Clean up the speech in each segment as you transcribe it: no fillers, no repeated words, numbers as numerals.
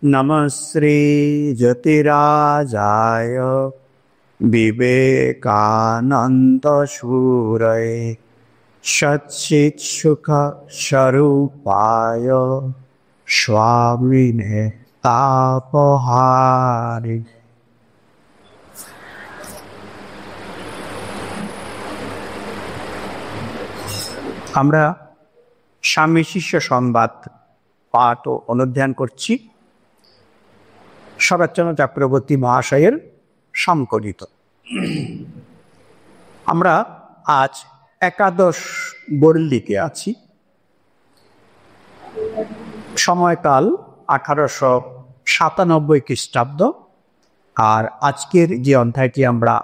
নমস্তে জ্যোতিরাজায় বিবেকানন্দ সুরয়ে সচ্চিৎ সুখ স্বরূপায় স্বামিনে তাপহারি। আমরা স্বামী শিষ্য সংবাদ পাঠ ও অনুধ্যান করছি শরৎচন্দ্র চক্রবর্তী মহাশয়ের সংকলিত। আমরা আজ একাদশ বর্লিকে আছি। সময়কাল 1897 খ্রিস্টাব্দ। আর আজকের যে অধ্যায়টি আমরা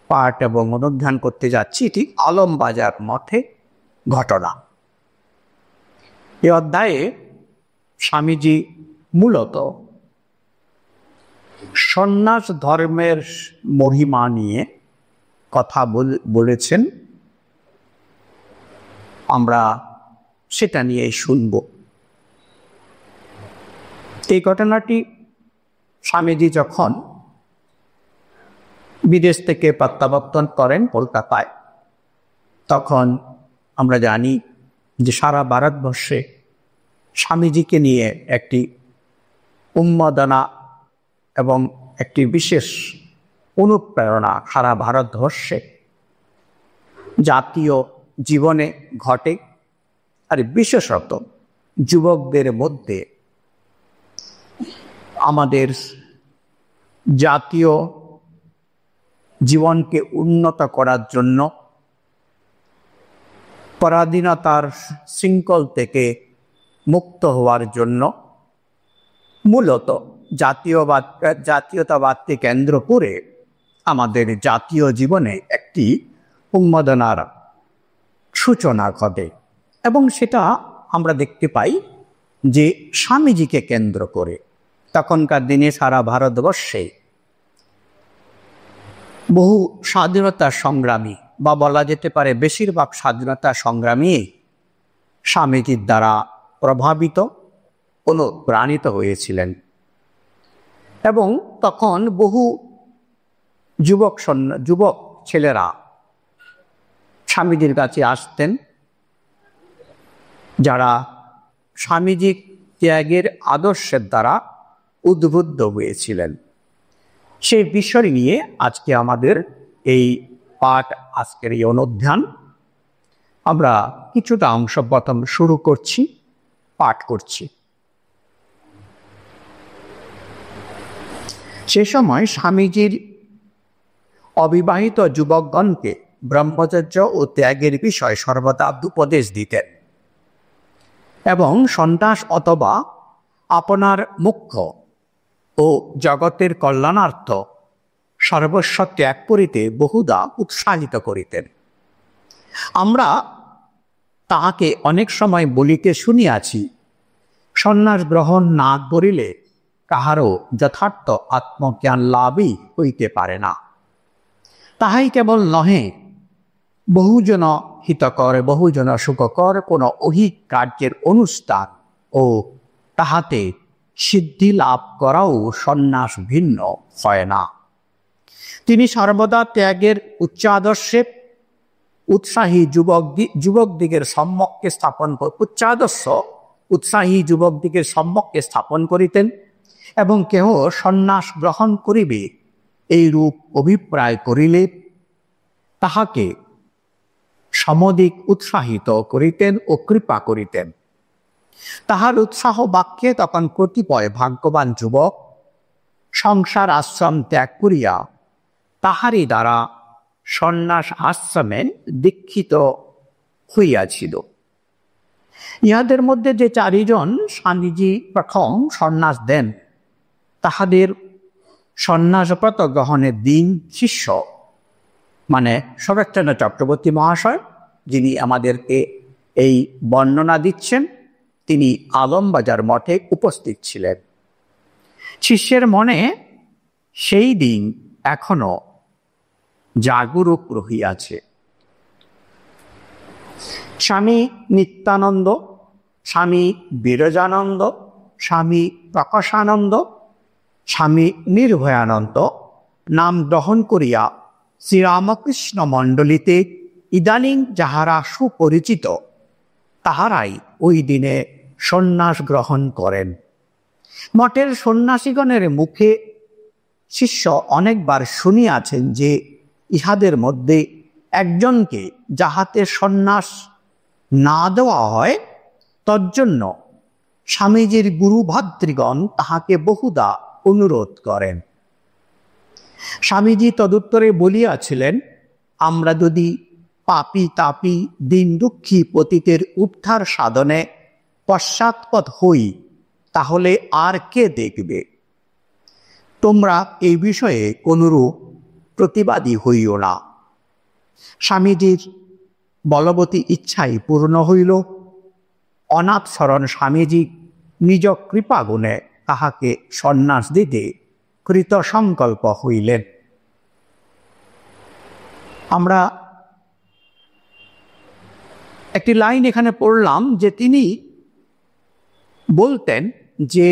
পাঠ এবং অনুধ্যান করতে যাচ্ছি এটি আলমবাজার মঠে ঘটনা। এই অধ্যায়ে স্বামীজি মূলত সন্ন্যাস ধর্মের মহিমা নিয়ে কথা বলেছেন। আমরা সেটা নিয়ে শুনব। এই ঘটনাটি স্বামীজি যখন বিদেশ থেকে প্রত্যাবর্তন করেন কলকাতায়, তখন আমরা জানি যে সারা ভারতবর্ষে স্বামীজিকে নিয়ে একটি উন্মাদনা এবং একটি বিশেষ অনুপ্রেরণা সারা ভারতবর্ষে জাতীয় জীবনে ঘটে। আর বিশেষত যুবকদের মধ্যে আমাদের জাতীয় জীবনকে উন্নত করার জন্য, পরাধীনতার শৃঙ্খল থেকে মুক্ত হওয়ার জন্য মূলত জাতীয়তাবাদকে কেন্দ্র করে আমাদের জাতীয় জীবনে একটি উন্মাদনার সূচনা ঘটে। এবং সেটা আমরা দেখতে পাই যে স্বামীজিকে কেন্দ্র করে তখনকার দিনে সারা ভারতবর্ষে বহু স্বাধীনতা সংগ্রামী, বা বলা যেতে পারে বেশিরভাগ স্বাধীনতা সংগ্রামী স্বামীজির দ্বারা প্রভাবিত, অনুপ্রাণিত হয়েছিলেন। এবং তখন বহু যুবক ছেলেরা স্বামীজির কাছে আসতেন, যারা স্বামীজির ত্যাগের আদর্শের দ্বারা উদ্বুদ্ধ হয়েছিলেন। সেই বিষয় নিয়ে আজকে আমাদের এই পাঠ, আজকের এই অনুধ্যান। আমরা কিছুটা অংশ প্রথম শুরু করছি, পাঠ করছি। সে সময় স্বামীজির অবিবাহিত যুবকগণকে ব্রহ্মচর্য ও ত্যাগের বিষয় সর্বদা উপদেশ দিতেন এবং সন্ন্যাস অথবা আপনার মুখ্য ও জগতের কল্যাণার্থ সর্বস্ব ত্যাগ করিতে বহুদা উৎসাহিত করিতেন। আমরা তাহাকে অনেক সময় বলিতে শুনিয়াছি, সন্ন্যাস গ্রহণ না করিলে কাহারও যথার্থ আত্মজ্ঞান লাভই হইতে পারে না। তাহাই কেবল নহে, বহুজন হিতকর বহুজন সুখকর কোনো অহিক কার্যের অনুষ্ঠান ও তাহাতে সিদ্ধি লাভ করাও সন্ন্যাস ভিন্ন হয় না। তিনি সর্বদা ত্যাগের উচ্চাদর্শে উৎসাহী যুবকদিগের সম্মুখে স্থাপন করিতেন এবং কেহ সন্ন্যাস গ্রহণ করিবে এই রূপ অভিপ্রায় করিলে তাহাকে সমধিক উৎসাহিত করিতেন ও কৃপা করিতেন। তাহার উৎসাহ বাক্যে তখন কতিপয় ভাগ্যবান যুবক সংসার আশ্রম ত্যাগ করিয়া তাহারই দ্বারা সন্ন্যাস আশ্রমে দীক্ষিত হইয়াছিল। ইহাদের মধ্যে যে 4 জন স্বামীজি প্রথম সন্ন্যাস দেন, তাহাদের সন্ন্যাসব্রত গ্রহণের দিন শিষ্য মানে শরৎচন্দ্র চক্রবর্তী মহাশয়, যিনি আমাদেরকে এই বর্ণনা দিচ্ছেন, তিনি আলমবাজার মঠে উপস্থিত ছিলেন। শিষ্যের মনে সেই দিন এখনো জাগরূক রহিয়াছে। স্বামী নিত্যানন্দ, স্বামী বিরজানন্দ স্বামী প্রকাশানন্দ, স্বামী নির্ভয়ানন্দ নাম গ্রহণ করিয়া শ্রীরামকৃষ্ণ মণ্ডলীতে ইদানিং যাহারা সুপরিচিত তাহারাই ওই দিনে সন্ন্যাস গ্রহণ করেন। মঠের সন্ন্যাসীগণের মুখে শিষ্য অনেকবার শুনিয়াছেন যে ইহাদের মধ্যে একজনকে যাহাতে সন্ন্যাস না দেওয়া হয় তজ্জন্য স্বামীজির গুরুভাতৃগণ তাহাকে বহুদা অনুরোধ করেন। স্বামীজি তদুত্তরে বলিয়াছিলেন, আমরা যদি পাপী তাপী দীন দুঃখী পতিতের উদ্ধার সাধনে পশ্চাৎপদ হই তাহলে আর কে দেখবে? তোমরা এই বিষয়ে কোনরূপ প্রতিবাদী হইও না। স্বামীজির বলবতী ইচ্ছাই পূর্ণ হইল। অনাথ শরণ স্বামীজি নিজ কৃপাগুণে তাহাকে সন্ন্যাস দিতে কৃত সংকল্প হইলেন। আমরা একটি লাইন এখানে পড়লাম যে তিনি বলতেন যে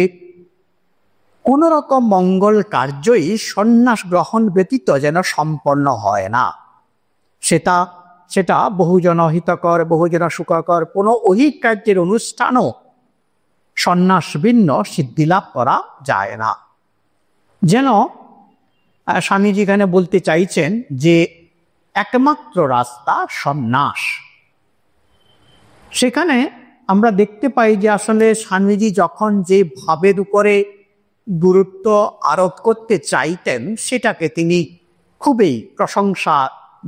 কোন রকম মঙ্গল কার্যই সন্ন্যাস গ্রহণ ব্যতীত যেন সম্পন্ন হয় না। সেটা বহুজন হিতকর, বহুজন সুখকর কোনো ঐহিক কার্যের অনুষ্ঠানও সন্ন্যাস ভিন্ন সিদ্ধিলাভ করা যায় না। যেন স্বামীজি এখানে বলতে চাইছেন যে একমাত্র রাস্তা সন্ন্যাস। সেখানে আমরা দেখতে পাই যে আসলে স্বামীজি যখন যে ভাবের উপরে গুরুত্ব আরোপ করতে চাইতেন সেটাকে তিনি খুবই প্রশংসা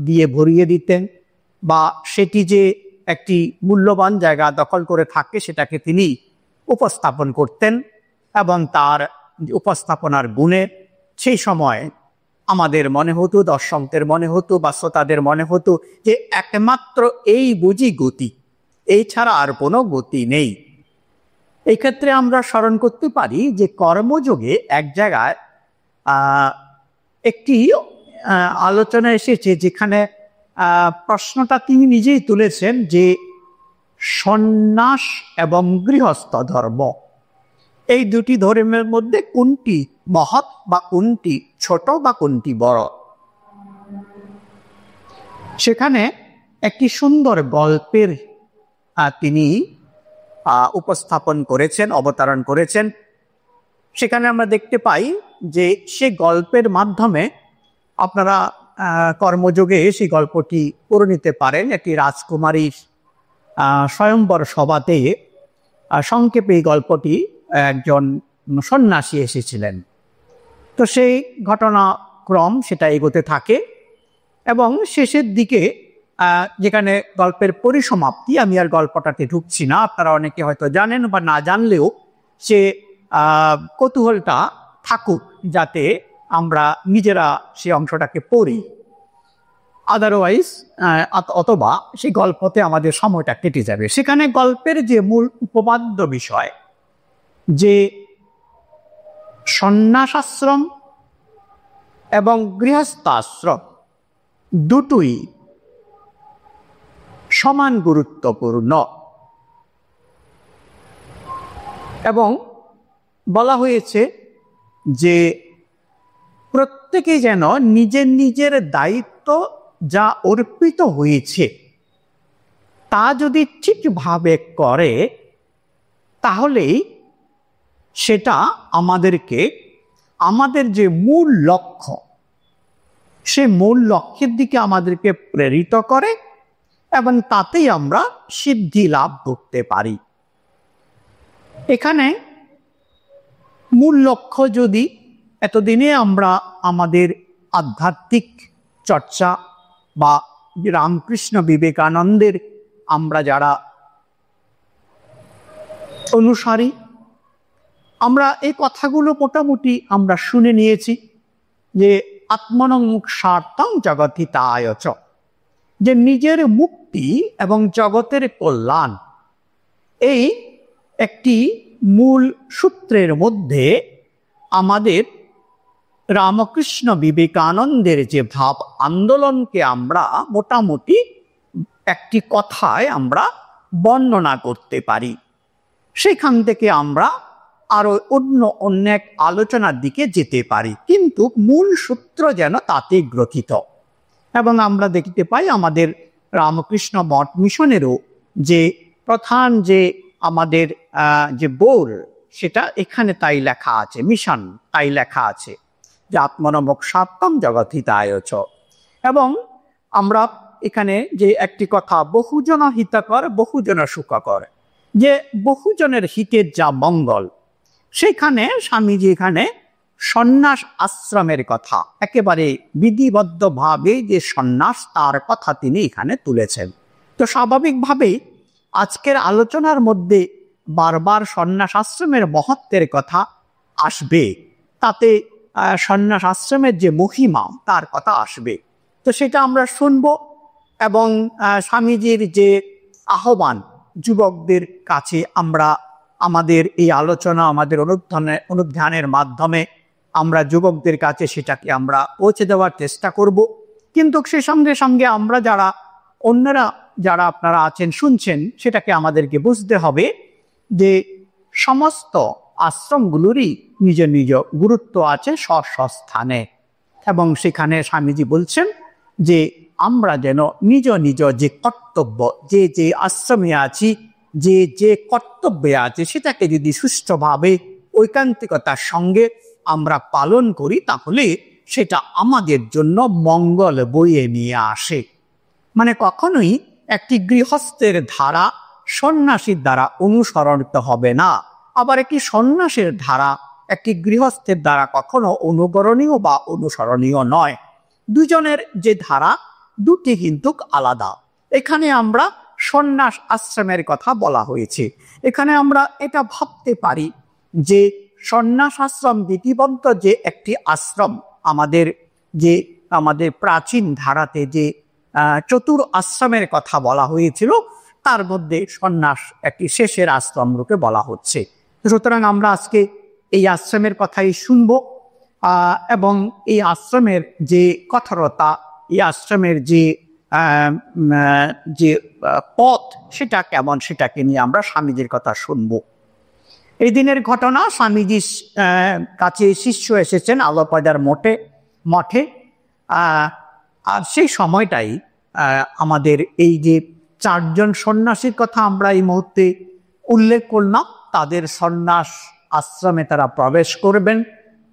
দিয়ে ভরিয়ে দিতেন, বা সেটি যে একটি মূল্যবান জায়গা দখল করে থাকে সেটাকে তিনি উপস্থাপন করতেন। এবং তার উপস্থাপনার গুণে সেই সময় আমাদের মনে হতো, দর্শকদের মনে হতো বা শ্রোতাদের মনে হতো যে একমাত্র এই বুঝি গতি, এই ছাড়া আর কোনো গতি নেই। এই ক্ষেত্রে আমরা স্মরণ করতে পারি যে কর্মযোগে এক জায়গায় একটি আলোচনা এসেছে যেখানে প্রশ্নটা তিনি নিজেই তুলেছেন যে সন্ন্যাস এবং গৃহস্থ ধর্ম, এই দুটি ধর্মের মধ্যে কোনটি মহৎ বা কোনটি ছোট বা কোনটি বড়? সেখানে একটি সুন্দর গল্পের তিনি উপস্থাপন করেছেন, অবতারণ করেছেন। সেখানে আমরা দেখতে পাই যে সে গল্পের মাধ্যমে আপনারা কর্মযোগে সেই গল্পটি পড়ে নিতে পারেন। একটি রাজকুমারীর স্বয়ম্বর সভাতে সংক্ষেপে এই গল্পটি একজন সন্ন্যাসী এসেছিলেন। তো সেই ঘটনাক্রম সেটা এগোতে থাকে এবং শেষের দিকে যেখানে গল্পের পরিসমাপ্তি, আমি আর গল্পটাতে ঢুকছি না, আপনারা অনেকে হয়তো জানেন বা না জানলেও সে কৌতূহলটা থাকুক যাতে আমরা নিজেরা সেই অংশটাকে পড়ি। আদারওয়াইজ অথবা সেই গল্পতে আমাদের সময়টা কেটে যাবে। সেখানে গল্পের যে মূল উপপাদ্য বিষয় যে সন্ন্যাসাশ্রম এবং গৃহস্থাশ্রম দুটোই সমান গুরুত্বপূর্ণ, এবং বলা হয়েছে যে প্রত্যেকে যেন নিজের নিজের দায়িত্ব যা অর্পিত হয়েছে তা যদি ঠিকভাবে করে তাহলেই সেটা আমাদেরকে আমাদের যে মূল লক্ষ্য সে মূল লক্ষ্যের দিকে আমাদেরকে প্রেরিত করে এবং তাতেই আমরা সিদ্ধি লাভ করতে পারি। এখানে মূল লক্ষ্য যদি এতদিনে আমরা আমাদের আধ্যাত্মিক চর্চা বা রামকৃষ্ণ বিবেকানন্দের আমরা যারা অনুসারী, আমরা এই কথাগুলো মোটামুটি আমরা শুনে নিয়েছি যে আত্মনং স্বার্থং জগৎহিতায় চ, যে নিজের মুক্তি এবং জগতের কল্যাণ, এই একটি মূল সূত্রের মধ্যে আমাদের রামকৃষ্ণ বিবেকানন্দের যে ভাব আন্দোলনকে আমরা মোটামুটি একটি কথায় আমরা বর্ণনা করতে পারি। সেখান থেকে আমরা আরো অন্য এক আলোচনার দিকে যেতে পারি, কিন্তু মূল সূত্র যেন তাতে গ্রথিত। এবং আমরা দেখতে পাই আমাদের রামকৃষ্ণ মঠ মিশনেরও যে প্রধান যে আমাদের যে বোর, সেটা এখানে তাই লেখা আছে, মিশন তাই লেখা আছে যে আত্মনমোক্ষাত্মম জগৎহিতায়চ। এবং আমরা এখানে যে একটি কথা, বহুজন হিতকর বহুজন সুখকর, যে বহুজনের হিতের যা মঙ্গল, সেখানে স্বামীজি এখানে সন্ন্যাস আশ্রমের কথা একেবারে বিধিবদ্ধভাবে যে সন্ন্যাস, তার কথা তিনি এখানে তুলেছেন। তো স্বাভাবিকভাবেই আজকের আলোচনার মধ্যে বারবার সন্ন্যাস আশ্রমের মহত্বের কথা আসবে, তাতে সন্ন্যাস আশ্রমের যে মহিমা তার কথা আসবে। তো সেটা আমরা শুনবো। এবং স্বামীজির যে আহ্বান যুবকদের কাছে, আমরা আমাদের এই আলোচনা, আমাদের অনুধ্যানের মাধ্যমে আমরা যুবকদের কাছে সেটাকে আমরা পৌঁছে দেওয়ার চেষ্টা করব। কিন্তু সে সঙ্গে সঙ্গে আমরা যারা অন্যরা যারা আপনারা আছেন শুনছেন, সেটাকে আমাদেরকে বুঝতে হবে যে সমস্ত আশ্রমগুলোরই নিজ নিজ গুরুত্ব আছে স্বস্থানে। এবং সেখানে স্বামীজি বলছেন যে আমরা যেন নিজ নিজ যে কর্তব্য, যে যে আশ্রমে আছি, যে যে কর্তব্যে আছে, সেটাকে যদি সুষ্ঠুভাবে ঐকান্তিকতার সঙ্গে আমরা পালন করি, তাহলে সেটা আমাদের জন্য মঙ্গল বয়ে নিয়ে আসে। মানে কখনোই একটি গৃহস্থের ধারা সন্ন্যাসীর দ্বারা অনুসরণিত হবে না, আবার একটি সন্ন্যাসের ধারা একটি গৃহস্থের দ্বারা কখনো অনুকরণীয় বা অনুসরণীয় নয়। দুজনের যে ধারা, দুটি কিন্তু আলাদা। এখানে আমরা সন্ন্যাস আশ্রমের কথা বলা হয়েছে। এখানে আমরা এটা ভাবতে পারি যে সন্ন্যাস আশ্রম বিধিবদ্ধ যে একটি আশ্রম, আমাদের প্রাচীন ধারাতে যে চতুর আশ্রমের কথা বলা হয়েছিল, তার মধ্যে সন্ন্যাস একটি শেষের আশ্রম রূপে বলা হচ্ছে। সুতরাং আমরা আজকে এই আশ্রমের কথাই শুনব, এবং এই আশ্রমের যে কঠোরতা, এই আশ্রমের যে পথ, সেটা কেমন, সেটাকে নিয়ে আমরা স্বামীজির কথা শুনব। এই দিনের ঘটনা, স্বামীজির কাছে শিষ্য এসেছেন আলোপাদার মঠে। আর সেই সময়টাই আমাদের এই যে চারজন সন্ন্যাসীর কথা আমরা এই মুহূর্তে উল্লেখ করলাম, তাদের সন্ন্যাস আশ্রমে তারা প্রবেশ করবেন।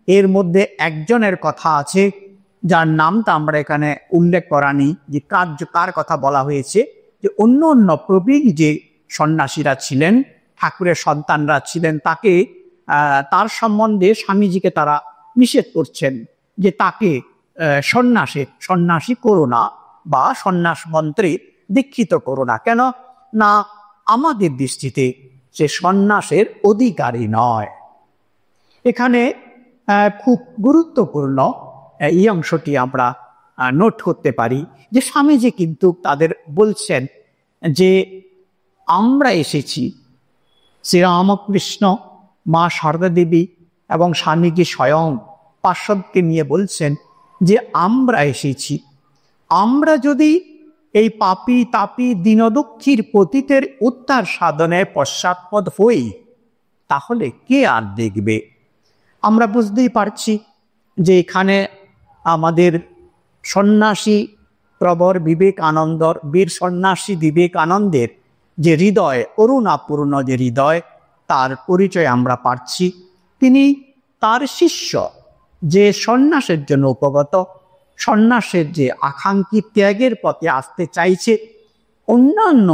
এর মধ্যে একজনের কথা আছে যার নামটা আমরা এখানে উল্লেখ করানি, যে কার কথা বলা হয়েছে, যে অন্য প্রবীণ যে সন্ন্যাসীরা ছিলেন, ঠাকুরের সন্তানরা ছিলেন, তার সম্বন্ধে স্বামীজিকে তারা নিষেধ করছেন যে তাকে সন্ন্যাসী করো না, বা সন্ন্যাস মন্ত্রে দীক্ষিত করো না। কেন না? আমাদের দৃষ্টিতে সে সন্ন্যাসের অধিকারী নয়। এখানে খুব গুরুত্বপূর্ণ এই অংশটি আমরা নোট করতে পারি যে স্বামীজি কিন্তু তাদের বলছেন যে আমরা এসেছি, শ্রীরামকৃষ্ণ, মা সারদা দেবী এবং স্বামীজি স্বয়ং পার্শ্বদকে নিয়ে বলছেন যে আমরা এসেছি, আমরা যদি এই পাপী তাপী দীনদুঃখীর পতিতের উদ্ধার সাধনে পশ্চাৎপদ হই, তাহলে কে আর দেখবে? আমরা বুঝতেই পারছি যে এখানে আমাদের সন্ন্যাসী প্রবর বিবেকানন্দর, বীর সন্ন্যাসী বিবেকানন্দের যে হৃদয়, করুণাপূর্ণ যে হৃদয়, তার পরিচয় আমরা পাচ্ছি। তিনি তার শিষ্য যে সন্ন্যাসের জন্য উপগত, সন্ন্যাসের যে আকাঙ্ক্ষী ত্যাগের পথে আসতে চাইছে, অন্যান্য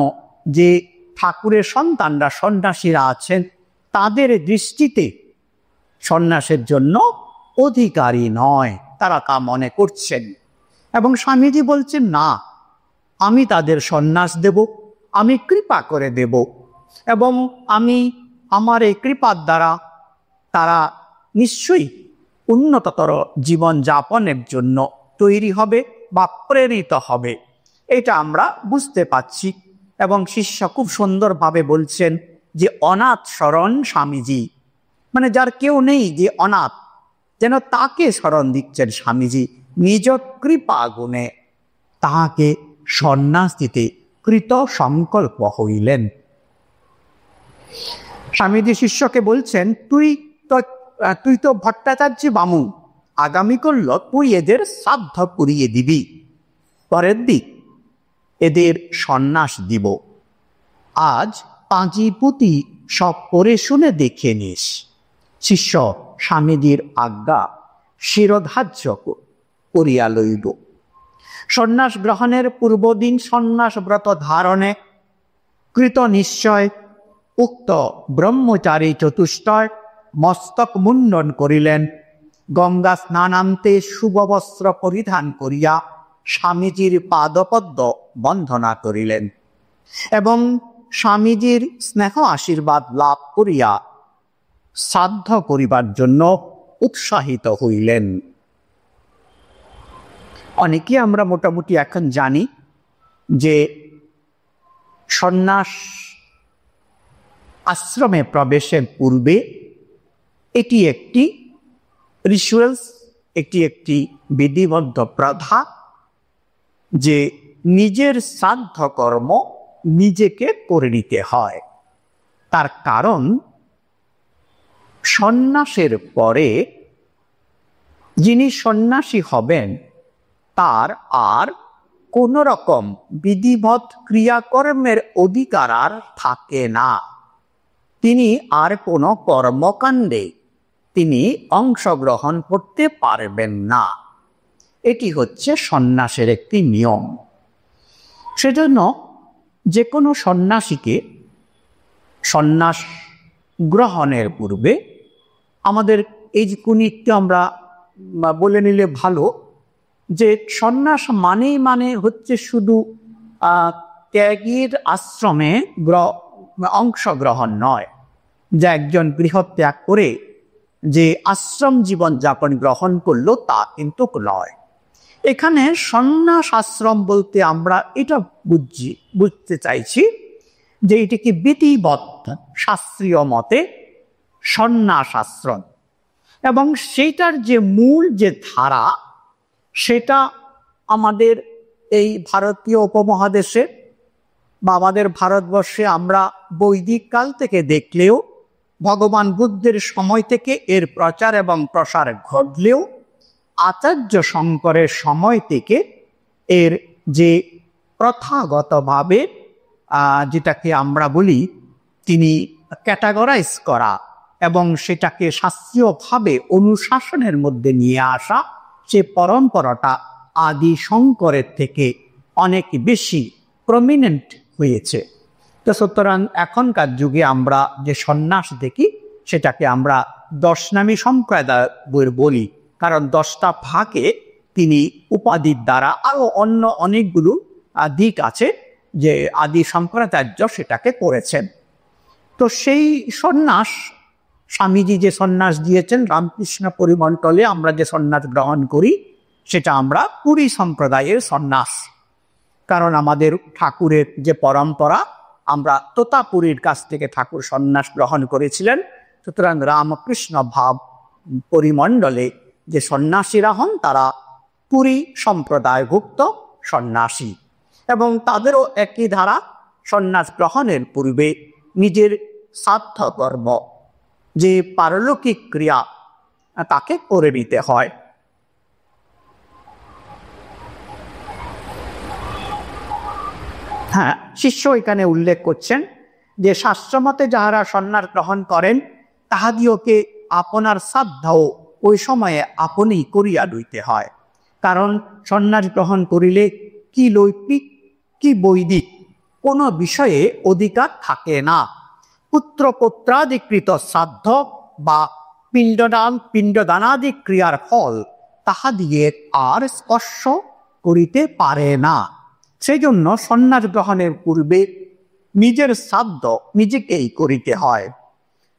যে ঠাকুরের সন্তানরা সন্ন্যাসীরা আছেন, তাদের দৃষ্টিতে সন্ন্যাসের জন্য অধিকারী নয়, তারা তা মনে করছেন। এবং স্বামীজি বলছেন, না, আমি তাদের সন্ন্যাস দেব, আমি কৃপা করে দেব, এবং আমার এই কৃপার দ্বারা তারা নিশ্চয়ই উন্নততর জীবন যাপনের জন্য তৈরি হবে বা প্রেরিত হবে। এটা আমরা বুঝতে পাচ্ছি। এবং শিষ্য খুব সুন্দরভাবে বলছেন যে অনাথ শরণ স্বামীজি, মানে যার কেউ নেই, যে অনাথ, যেন তাকে স্মরণ দিচ্ছেন স্বামীজি। নিজ কৃপা গুণে তাহাকে সন্ন্যাস দিতে কৃত সংকল্প হইলেন। স্বামীজি শিষ্যকে বলছেন, তুই তো ভট্টাচার্য বামুন, আগামী করল তুই এদের শ্রাদ্ধ পুড়িয়ে দিবি, পরের দিক এদের সন্ন্যাস দিব। আজ পাঁজি পুঁতি সব পড়ে শুনে দেখে নিস। শিষ্য স্বামীজির আজ্ঞা শিরোধার্য করিয়া লইল। সন্ন্যাস গ্রহণের পূর্বদিন সন্ন্যাস ব্রত ধারণে কৃত নিশ্চয় উক্ত ব্রহ্মচারী চতুষ্টয় মস্তক মুন্ডন করিলেন। গঙ্গা স্নানান্তে শুভবস্ত্র পরিধান করিয়া স্বামীজির পাদপদ্ম বন্দনা করিলেন এবং স্বামীজির স্নেহ আশীর্বাদ লাভ করিয়া শ্রাদ্ধ করিবার জন্য উৎসাহিত হইলেন। অনেকে আমরা মোটামুটি এখন জানি যে সন্ন্যাস আশ্রমে প্রবেশের পূর্বে এটি একটি রিচুয়ালস, একটি বিধিবদ্ধ প্রথা যে নিজের শ্রাদ্ধ কর্ম নিজেকে করে নিতে হয়। তার কারণ সন্ন্যাসের পরে যিনি সন্ন্যাসী হবেন তার আর কোন রকম বিধিবৎ ক্রিয়াকর্মের অধিকার আর থাকে না। তিনি আর কোনো কর্মকাণ্ডে তিনি অংশগ্রহণ করতে পারবেন না। এটি হচ্ছে সন্ন্যাসের একটি নিয়ম। সেজন্য যে কোনো সন্ন্যাসীকে সন্ন্যাস গ্রহণের পূর্বে আমাদের এই যে কুনিকটি আমরা বলে নিলে ভালো, যে সন্ন্যাস মানে হচ্ছে শুধু ত্যাগীর আশ্রমে অংশগ্রহণ নয়, যা একজন গৃহত্যাগ করে যে আশ্রম জীবন যাপন গ্রহণ করলো তা কিন্তু নয়। এখানে সন্ন্যাস আশ্রম বলতে আমরা এটা বুঝতে চাইছি যে এটিকে বিধিবদ্ধ শাস্ত্রীয় মতে সন্ন্যাস আশ্রম, এবং সেইটার যে মূল যে ধারা সেটা আমাদের এই ভারতীয় উপমহাদেশে বা আমাদের ভারতবর্ষে আমরা বৈদিক কাল থেকে দেখলেও, ভগবান বুদ্ধের সময় থেকে এর প্রচার এবং প্রসার ঘটলেও, আচার্য শঙ্করের সময় থেকে এর যে প্রথাগতভাবে যেটাকে আমরা বলি তিনি ক্যাটাগরাইজ করা এবং সেটাকে শাস্ত্রীয়ভাবে অনুশাসনের মধ্যে নিয়ে আসা, সে পরম্পরাটা আদি শঙ্করের থেকে অনেক বেশি প্রমিনেন্ট হয়েছে। তো সুতরাং এখনকার যুগে আমরা যে সন্ন্যাস দেখি সেটাকে আমরা দশনামী সম্প্রদায় বলি, কারণ 10টা ভাগে তিনি উপাধির দ্বারা আরো অন্য অনেকগুলো দিক আছে যে আদি শঙ্করাচার্য সেটাকে করেছেন। তো সেই সন্ন্যাস স্বামীজি যে সন্ন্যাস দিয়েছেন রামকৃষ্ণ পরিমণ্ডলে আমরা যে সন্ন্যাস গ্রহণ করি সেটা আমরা পুরী সম্প্রদায়ের সন্ন্যাস। কারণ আমাদের ঠাকুরের যে পরম্পরা, আমরা তোতাপুরীর কাছ থেকে ঠাকুর সন্ন্যাস গ্রহণ করেছিলেন। সুতরাং রামকৃষ্ণ ভাব পরিমণ্ডলে যে সন্ন্যাসীরা হন তারা পুরী সম্প্রদায়ভুক্ত সন্ন্যাসী, এবং তাদেরও একই ধারা, সন্ন্যাস গ্রহণের পূর্বে নিজের শ্রাদ্ধ কর্ম যে পারলৌকিক ক্রিয়া তাকে করে নিতে হয়। হ্যাঁ, শিষ্য এখানে উল্লেখ করছেন যে শাস্ত্রমতে যাহারা সন্ন্যাস গ্রহণ করেন তাহাদিওকে আপনার শ্রাদ্ধও ওই সময়ে আপনি করিয়া লইতে হয়। কারণ সন্ন্যাস গ্রহণ করিলে কি লৌকিক কি বৈদিক কোনো বিষয়ে অধিকার থাকে না। পুত্র পুত্রাদিকৃত শ্রাদ্ধ বা পিণ্ডদানাদি ক্রিয়ার ফল তাহাদিকে আর স্পর্শ করিতে পারে না। সেই জন্য সন্ন্যাস গ্রহণের পূর্বে নিজের শ্রাদ্ধ নিজেকেই করিতে হয়।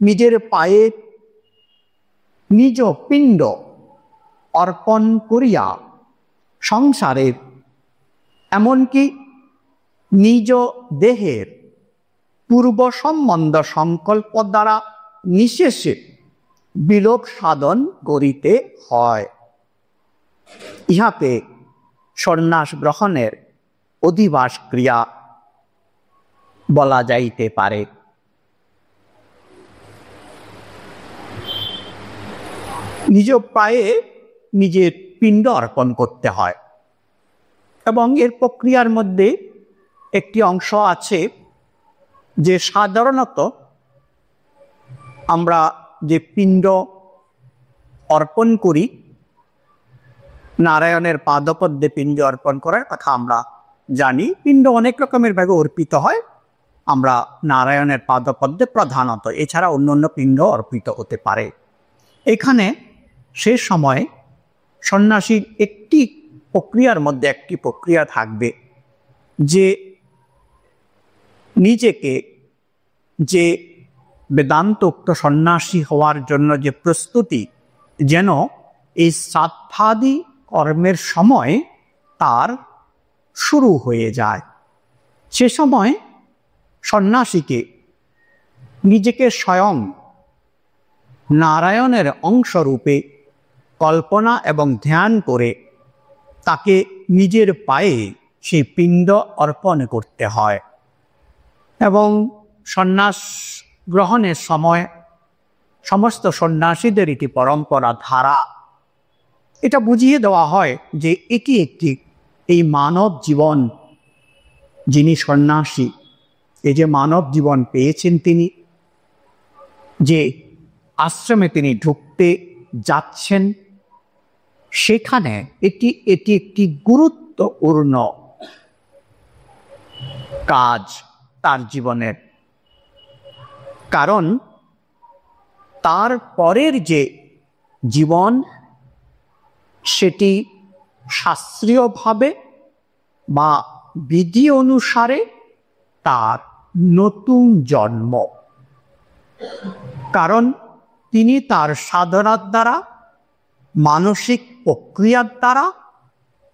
নিজের পায়ে নিজ পিণ্ড অর্পণ করিয়া সংসারের এমনকি নিজ দেহের পূর্ব সম্বন্ধ সংকল্প দ্বারা নিশেষে বিলোপ সাধন করিতে হয়। ইহাতে সন্ন্যাস গ্রহণের অধিবাস ক্রিয়া বলা যাইতে পারে। নিজ পায়ে নিজের পিণ্ড অর্পণ করতে হয়। এবং এর প্রক্রিয়ার মধ্যে একটি অংশ আছে যে সাধারণত আমরা যে পিণ্ড অর্পণ করি, নারায়ণের পাদপদ্মে পিণ্ড অর্পণ করার কথা আমরা জানি। পিণ্ড অনেক রকমের ভাবে অর্পিত হয়, আমরা নারায়ণের পাদপদ্মে প্রধানত, এছাড়া অন্য অন্য পিণ্ড অর্পিত হতে পারে। এখানে সে সময় সন্ন্যাসীর একটি প্রক্রিয়ার মধ্যে একটি প্রক্রিয়া থাকবে যে নিজেকে, যে বেদান্তোক্ত সন্ন্যাসী হওয়ার জন্য যে প্রস্তুতি, যেন এই শ্রাদ্ধাদি কর্মের সময় তার শুরু হয়ে যায়। সে সময় সন্ন্যাসীকে নিজেকে স্বয়ং নারায়ণের অংশরূপে কল্পনা এবং ধ্যান করে তাকে নিজের পায়ে সেই পিণ্ড অর্পণ করতে হয়। এবং সন্ন্যাস গ্রহণের সময় সমস্ত সন্ন্যাসীদের এটি পরম্পরা ধারা, এটা বুঝিয়ে দেওয়া হয় যে এটি একটি, এই মানব জীবন, যিনি সন্ন্যাসী, এই যে মানব জীবন পেয়েছেন তিনি, যে আশ্রমে তিনি ঢুকতে যাচ্ছেন, সেখানে এটি একটি গুরুত্বপূর্ণ কাজ তার জীবনের। কারণ তার পরের যে জীবন, সেটি শাস্ত্রীয়ভাবে বা বিধি অনুসারে তার নতুন জন্ম। কারণ তিনি তার সাধনার দ্বারা, মানসিক প্রক্রিয়ার দ্বারা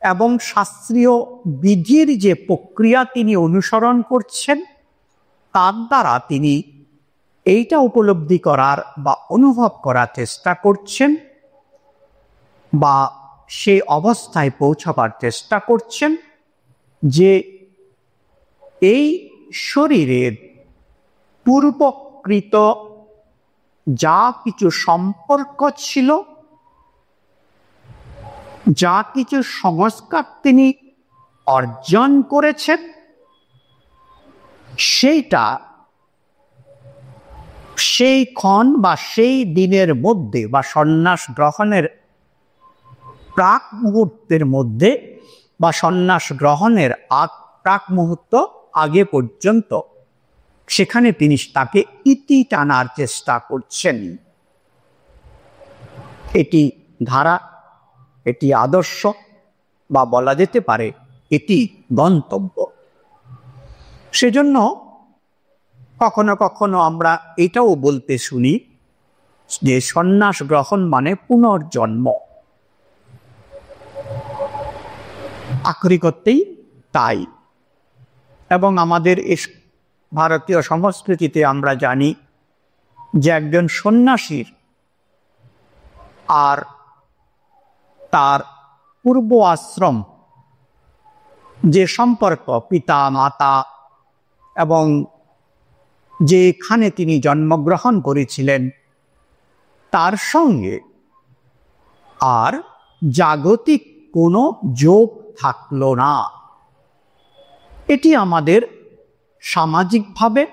এবং শাস্ত্রীয় বিধির যে প্রক্রিয়া তিনি অনুসরণ করছেন, তার দ্বারা তিনি এইটা উপলব্ধি করার বা অনুভব করার চেষ্টা করছেন বা সেই অবস্থায় পৌঁছাবার চেষ্টা করছেন যে এই শরীরের পূর্বকৃত যা কিছু সম্পর্ক ছিল, যা কিছু সংস্কার তিনি অর্জন করেছেন, সেইটা সেই ক্ষণ বা সেই দিনের মধ্যে বা সন্ন্যাস গ্রহণের প্রাক মুহূর্তের মধ্যে বা সন্ন্যাস গ্রহণের প্রাক মুহূর্ত আগে পর্যন্ত সেখানে তিনি তাকে ইতি টানার চেষ্টা করছেন। এটি ধারা, এটি আদর্শ, বা বলা যেতে পারে এটি গন্তব্য। সেজন্য কখনো কখনো আমরা এটাও বলতে শুনি যে সন্ন্যাস গ্রহণ মানে পুনর্জন্ম। আক্ষরিকতেই তাই। এবং আমাদের এই ভারতীয় সংস্কৃতিতে আমরা জানি যে একজন সন্ন্যাসীর আর তার পূর্ব আশ্রম যে সম্পর্ক, পিতা মাতা এবং যেখানে তিনি জন্মগ্রহণ করেছিলেন, তার সঙ্গে আর জাগতিক কোনো যোগ থাকলো না। এটি আমাদের সামাজিকভাবে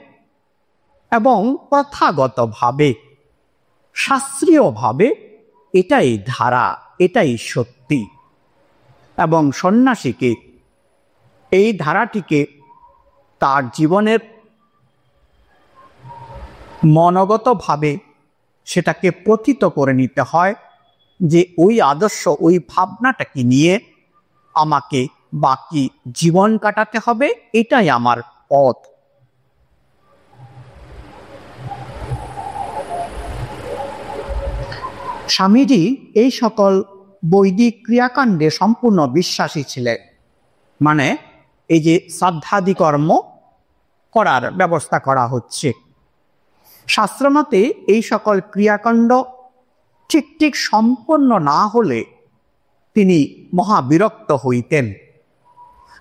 এবং প্রথাগতভাবে, শাস্ত্রীয়ভাবে এটাই ধারা, এটাই সত্যি। এবং সন্ন্যাসীকে এই ধারাটিকে তার জীবনের মনগতভাবে সেটাকে পতিত করে নিতে হয় যে ওই আদর্শ, ওই ভাবনাটাকে নিয়ে আমাকে বাকি জীবন কাটাতে হবে, এটাই আমার পথ। স্বামীজি এই সকল বৈদিক ক্রিয়াকাণ্ডে সম্পূর্ণ বিশ্বাসী ছিলেন। মানে এই যে শ্রাদ্ধাদি কর্ম করার ব্যবস্থা করা হচ্ছে, শাস্ত্রমতে এই সকল ক্রিয়াকাণ্ড ঠিক ঠিক সম্পন্ন না হলে তিনি মহাবিরক্ত হইতেন।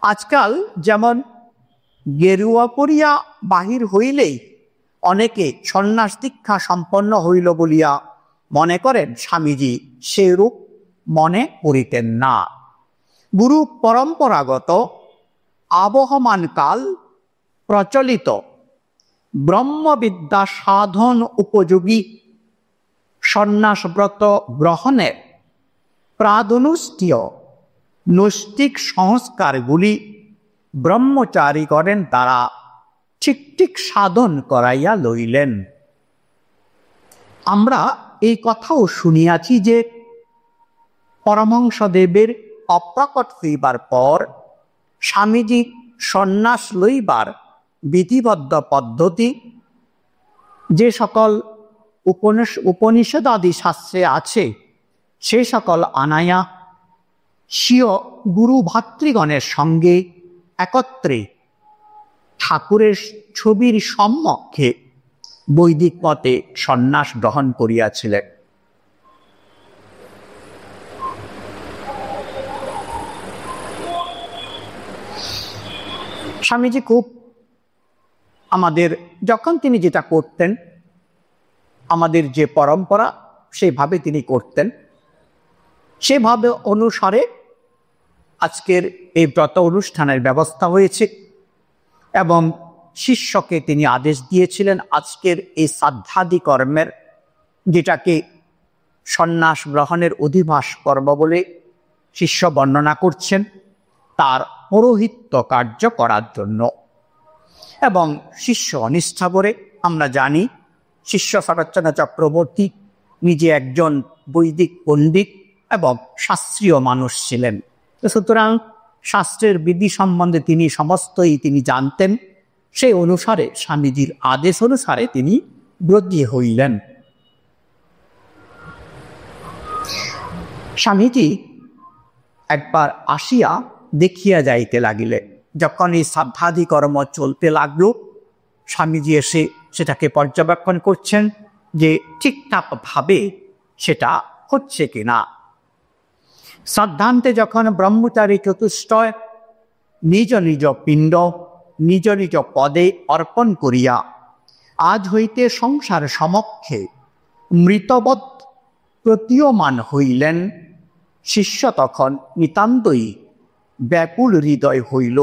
আজকাল যেমন গেরুয়া পরিয়া বাহির হইলেই অনেকে সন্ন্যাস দীক্ষা সম্পন্ন হইল বলিয়া মনে করেন স্বামীজি সেরূপ মনে করিতেন না। গুরু পরম্পরাগত আবহমান কাল প্রচলিত ব্রহ্মবিদ্যা সাধন উপযোগী সন্ন্যাসব্রত গ্রহণের প্রাদনুষ্ঠীয় নৈষ্ঠিক সংস্কারগুলি ব্রহ্মচারীগণের দ্বারা ঠিক ঠিক সাধন করাইয়া লইলেন। আমরা এই কথাও শুনিয়াছি যে পরমহংসদেবের অপ্রকট হইবার পর স্বামীজি সন্ন্যাস লইবার বিধিবদ্ধ পদ্ধতি যে সকল উপনিষদাদি শাস্ত্রে আছে সে সকল আনাইয়া স্বীয় গুরু ভাতৃগণের সঙ্গে একত্রে ঠাকুরের ছবির সম্মুখে বৈদিক মতে সন্ন্যাস গ্রহণ করিয়াছিলেন। স্বামীজি খুব আমাদের যখন তিনি যেটা করতেন, আমাদের যে পরম্পরা সেভাবে তিনি করতেন, সেভাবে অনুসারে আজকের এই ব্রত অনুষ্ঠানের ব্যবস্থা হয়েছে এবং শিষ্যকে তিনি আদেশ দিয়েছিলেন আজকের এই শ্রাদ্ধাদি কর্মের, যেটাকে সন্ন্যাস গ্রহণের অধিবাস পর্ব বলে শিষ্য বর্ণনা করছেন, তার পৌরোহিত্য কার্য করার জন্য। এবং শিষ্য অনিষ্ঠা করে আমরা জানি শিষ্য শরৎচন্দ্র চক্রবর্তী নিজে একজন বৈদিক পণ্ডিত এবং শাস্ত্রীয় মানুষ ছিলেন। সুতরাং শাস্ত্রের বিধি সম্বন্ধে তিনি সমস্তই তিনি জানতেন। সেই অনুসারে স্বামীজির আদেশ অনুসারে তিনি ব্রতী হইলেন। স্বামীজি একবার আসিয়া দেখিয়া যাইতে লাগিলেন। যখন এই শ্রাদ্ধাদি কর্ম চলতে লাগলো, স্বামীজি এসে সেটাকে পর্যবেক্ষণ করছেন যে ঠিকঠাকভাবে সেটা হচ্ছে কিনা। শ্রাদ্ধান্তে যখন ব্রহ্মচারী চতুষ্টয় নিজ নিজ পিণ্ড নিজ নিজ পদে অর্পণ করিয়া আজ হইতে সংসার সমক্ষে মৃতবৎ প্রতীয়মান হইলেন, শিষ্য তখন নিতান্তই ব্যাকুল হৃদয় হইল।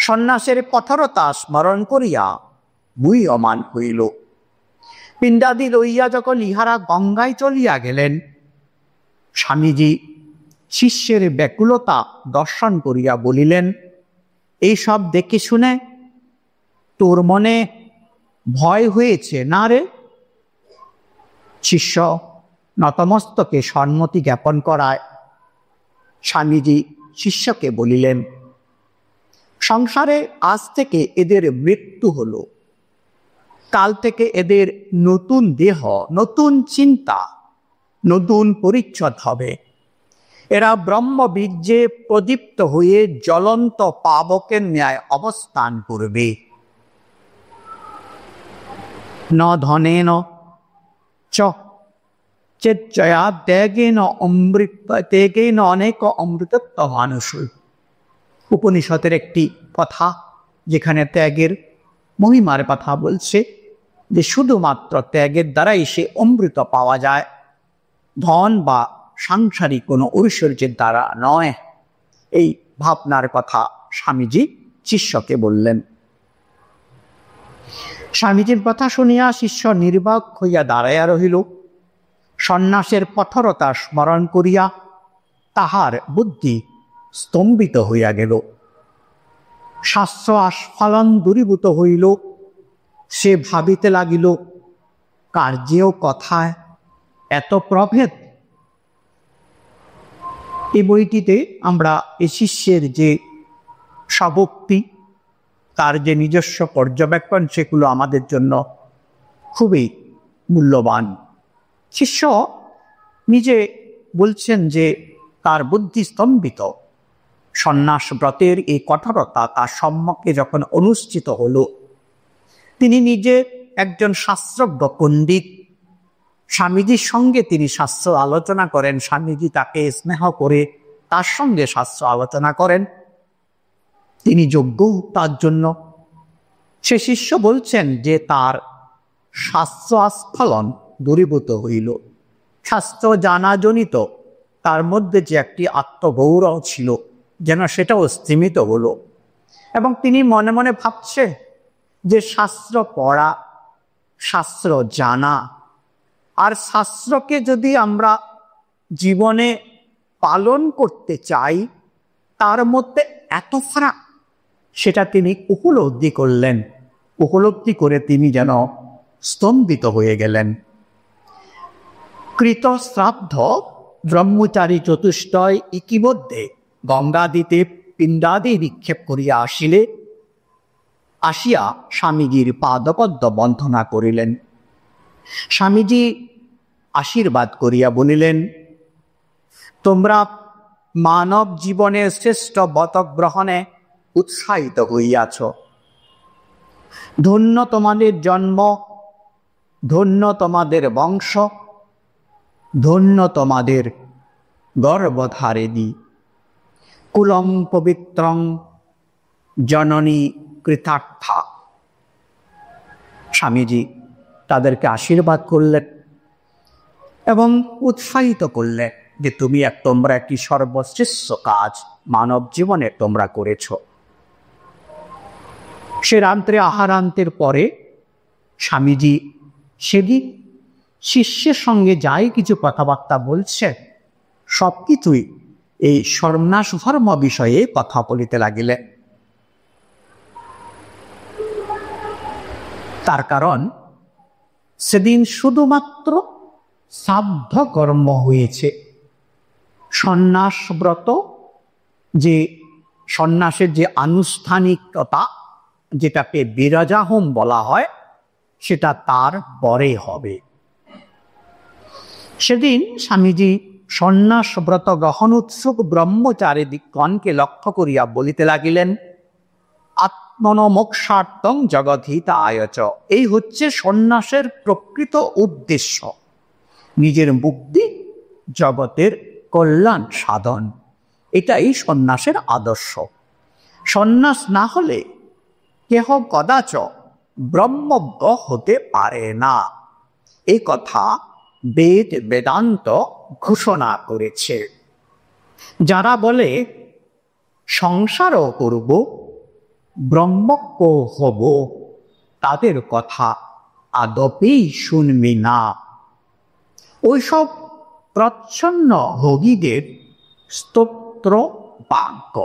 সন্ন্যাসের কঠোরতা স্মরণ করিয়া মুহ্যমান হইল। পিণ্ডাদি লইয়া যখন ইহারা গঙ্গায় চলিয়া গেলেন, স্বামীজি শিষ্যের ব্যাকুলতা দর্শন করিয়া বলিলেন, এইসব দেখে শুনে তোর মনে ভয় হয়েছে না রে? শিষ্য নতমস্তকে সম্মতি জ্ঞাপন করায় স্বামীজি শিষ্যকে বলিলেন, সংসারে আজ থেকে এদের মৃত্যু হলো, কাল থেকে এদের নতুন দেহ, নতুন চিন্তা, নতুন পরিচ্ছদ হবে। এরা ব্রহ্মবীর্যে প্রদীপ্ত হয়ে জ্বলন্ত পাবকের ন্যায় অবস্থান করবে। ন ধনেন চ চেচ্চয়া ত্যাগেন অনেক অমৃতত্ব মানুষ। উপনিষদের একটি কথা যেখানে ত্যাগের মহিমার কথা বলছে, যে শুধুমাত্র ত্যাগের দ্বারাই সে অমৃত পাওয়া যায়, ধন বা সাংসারিক কোনো ঐশ্বর্যের দ্বারা নয়। এই ভাবনার কথা স্বামীজি শিষ্যকে বললেন। স্বামীজির কথা শুনিয়া শিষ্য নির্বাক হইয়া দাঁড়াইয়া রহিল। সন্ন্যাসের কঠোরতা স্মরণ করিয়া তাহার বুদ্ধি স্তম্ভিত হইয়া গেল। শাস্ত্র আস্ফালন দূরীভূত হইল। সে ভাবিতে লাগিল, কার্যেও কথায় এত প্রভেদ। এই বইটিতে আমরা এই শিষ্যের যে স্বভক্তি, তার যে নিজস্ব পর্যবেক্ষণ, সেগুলো আমাদের জন্য খুবই মূল্যবান। শিষ্য নিজে বলছেন যে তার বুদ্ধি স্তম্ভিত। সন্ন্যাস ব্রতের এই কঠোরতা তার সম্মুখে যখন অনুষ্ঠিত হল, তিনি নিজে একজন শাস্ত্রজ্ঞ পণ্ডিত। স্বামীজির সঙ্গে তিনি শাস্ত্র আলোচনা করেন, স্বামীজি তাকে স্নেহ করে তার সঙ্গে শাস্ত্র আলোচনা করেন, তিনি যোগ্য তার জন্য। সে শিষ্য বলছেন যে তার শাস্ত্র আস্ফলন দূরীভূত হইল। শাস্ত্র জানাজনিত তার মধ্যে যে একটি আত্মগৌরব ছিল, যেন সেটাও স্তীমিত হলো। এবং তিনি মনে মনে ভাবছে যে শাস্ত্র পড়া, শাস্ত্র জানা, আর শাস্ত্রকে যদি আমরা জীবনে পালন করতে চাই, তার মধ্যে এত ফারাক, সেটা তিনি উপলব্ধি করলেন। উপলব্ধি করে তিনি যেন স্তম্ভিত হয়ে গেলেন। কৃত শ্রাদ্ধ ব্রহ্মচারী চতুষ্টয় ইতিমধ্যে গঙ্গাদিতে পিণ্ডাদি নিক্ষেপ করিয়া আসিয়া স্বামীজির পাদপদ্ম বন্ধনা করিলেন। স্বামীজি আশীর্বাদ করিয়া বলিলেন, তোমরা মানব জীবনের শ্রেষ্ঠ ব্রত গ্রহণে উৎসাহিত হইয়াছ। ধন্য তোমাদের জন্ম, ধন্য তোমাদের বংশ, ধন্য তোমাদের গর্ভধারিণী। কুলং পবিত্রং জননী কৃতার্থা। স্বামীজি তাদেরকে আশীর্বাদ করলেন এবং উৎসাহিত করলেন যে তোমরা একটি সর্বশ্রেষ্ঠ কাজ মানব জীবনে তোমরা করেছ। সে রাত্রে আহারান্তের পরে স্বামীজি সেদিন শিষ্যের সঙ্গে যাই কিছু কথাবার্তা বলছেন, সব কিছুই এই সন্ন্যাস ধর্ম বিষয়ে কথা বলিতে লাগিলেন। তার কারণ সেদিন শুধুমাত্র শ্রাদ্ধ কর্ম হয়েছে। সন্ন্যাস ব্রত, যে সন্ন্যাসের যে আনুষ্ঠানিকতা, যেটাকে বিরজাহোম বলা হয়, সেটা তার পরে হবে। সেদিন স্বামীজি সন্ন্যাস ব্রত গ্রহণ উৎসুক ব্রহ্মচারী দিগগণকে লক্ষ্য করিয়া বলিতে লাগিলেন, আত্মন মোক্ষার্থং জগদ্ধিতায় চ। এই হচ্ছে সন্ন্যাসের প্রকৃত উদ্দেশ্য, নিজের মুক্তি, জগতের কল্যাণ সাধন। এটাই সন্ন্যাসের আদর্শ। সন্ন্যাস না হলে কেহ কদাচ ব্রহ্মজ্ঞ হতে পারে না। এই কথা বেদ বেদান্ত ঘোষণা করেছে। যারা বলে সংসারও করব, ব্রহ্মজ্ঞ হব, তাদের কথা আদপেই শুনবি না। ওইসব প্রচ্ছন্ন ভোগীদের স্তোত্র বাক্য।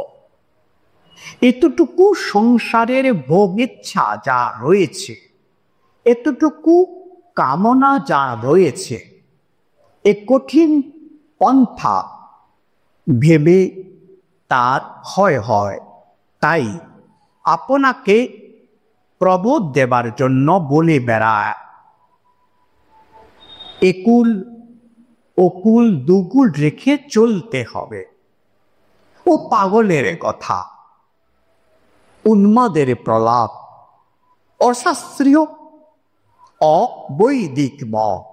এতটুকু সংসারের ভোগ ইচ্ছা যা রয়েছে, এতটুকু কামনা যা রয়েছে, এ কঠিন পন্থা ভেবে তার ভয় হয়। তাই আপনাকে প্রবোধ দেবার জন্য বলে বেড়ায়, একুল ওকুল দুকুল রেখে চলতে হবে। ও পাগলের কথা, উন্মাদের প্রলাপ, অশাস্ত্রীয় অবৈদিক মত।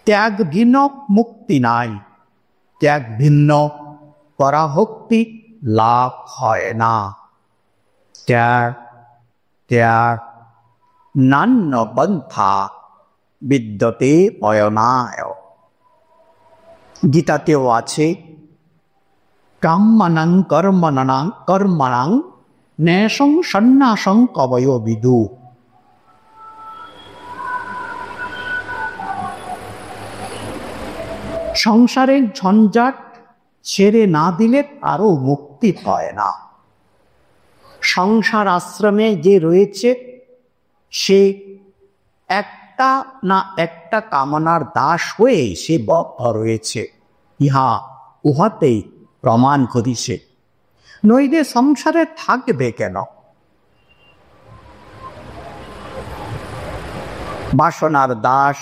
ত্যাগ ভিন্ন মুক্তি নাই, ত্যাগ ভিন্ন পরাভক্তি লাভ হয় না। ত্যাগ ত্যাগ নান্য পন্থা বিদ্যতে পয়নায়। গীতাতেও আছে, কাম্যানাং কর্মণাং ন্যাসং সন্ন্যাসং কবয় বিদু। সংসারের ঝঞ্ঝাট ছেড়ে না দিলে আরও মুক্তি হয় না। সংসার আশ্রমে যে রয়েছে, সে একটা না একটা কামনার দাস হয়ে সে বদ্ধ রয়েছে। উহাতেই প্রমাণ করিছে, নইলে সংসারে থাকবে কেন? বাসনার দাস,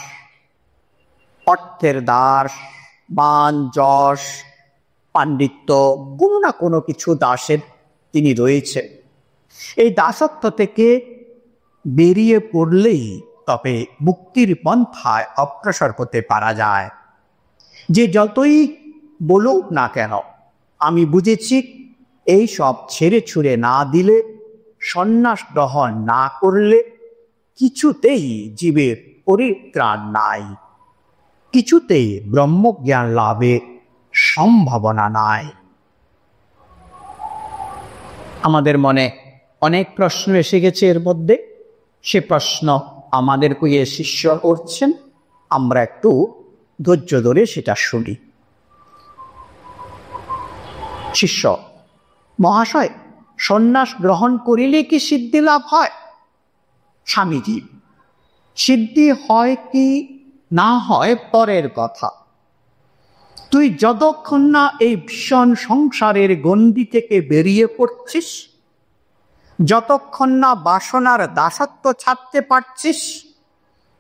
অর্থের দাস, মান যশ পাণ্ডিত্য, কোনো না কোনো কিছু দাসের তিনি রয়েছে। এই দাসত্ব থেকে বেরিয়ে পড়লেই তবে মুক্তির পন্থায় অগ্রসর হতে পারা যায়। যে যতই বলুক না কেন, আমি বুঝেছি এই সব ছেড়ে ছুড়ে না দিলে, সন্ন্যাস গ্রহণ না করলে কিছুতেই জীবের পরিত্রাণ নাই, কিছুতেই ব্রহ্মজ্ঞান লাভের সম্ভাবনা নাই। আমাদের মনে অনেক প্রশ্ন এসে গেছে এর মধ্যে, সে প্রশ্ন আমাদের কইয়ে শিষ্য করছেন, আমরা একটু ধৈর্য ধরে সেটা শুনি। শিষ্য: মহাশয়, সন্ন্যাস গ্রহণ করিলে কি সিদ্ধি লাভ হয়? স্বামীজি: সিদ্ধি হয় কি না হয় পরের কথা। তুই যতক্ষণ না এই ভীষণ সংসারের গণ্ডি থেকে বেরিয়ে পড়ছিস, যতক্ষণ না বাসনার দাসত্ব ছাড়তে পারছিস,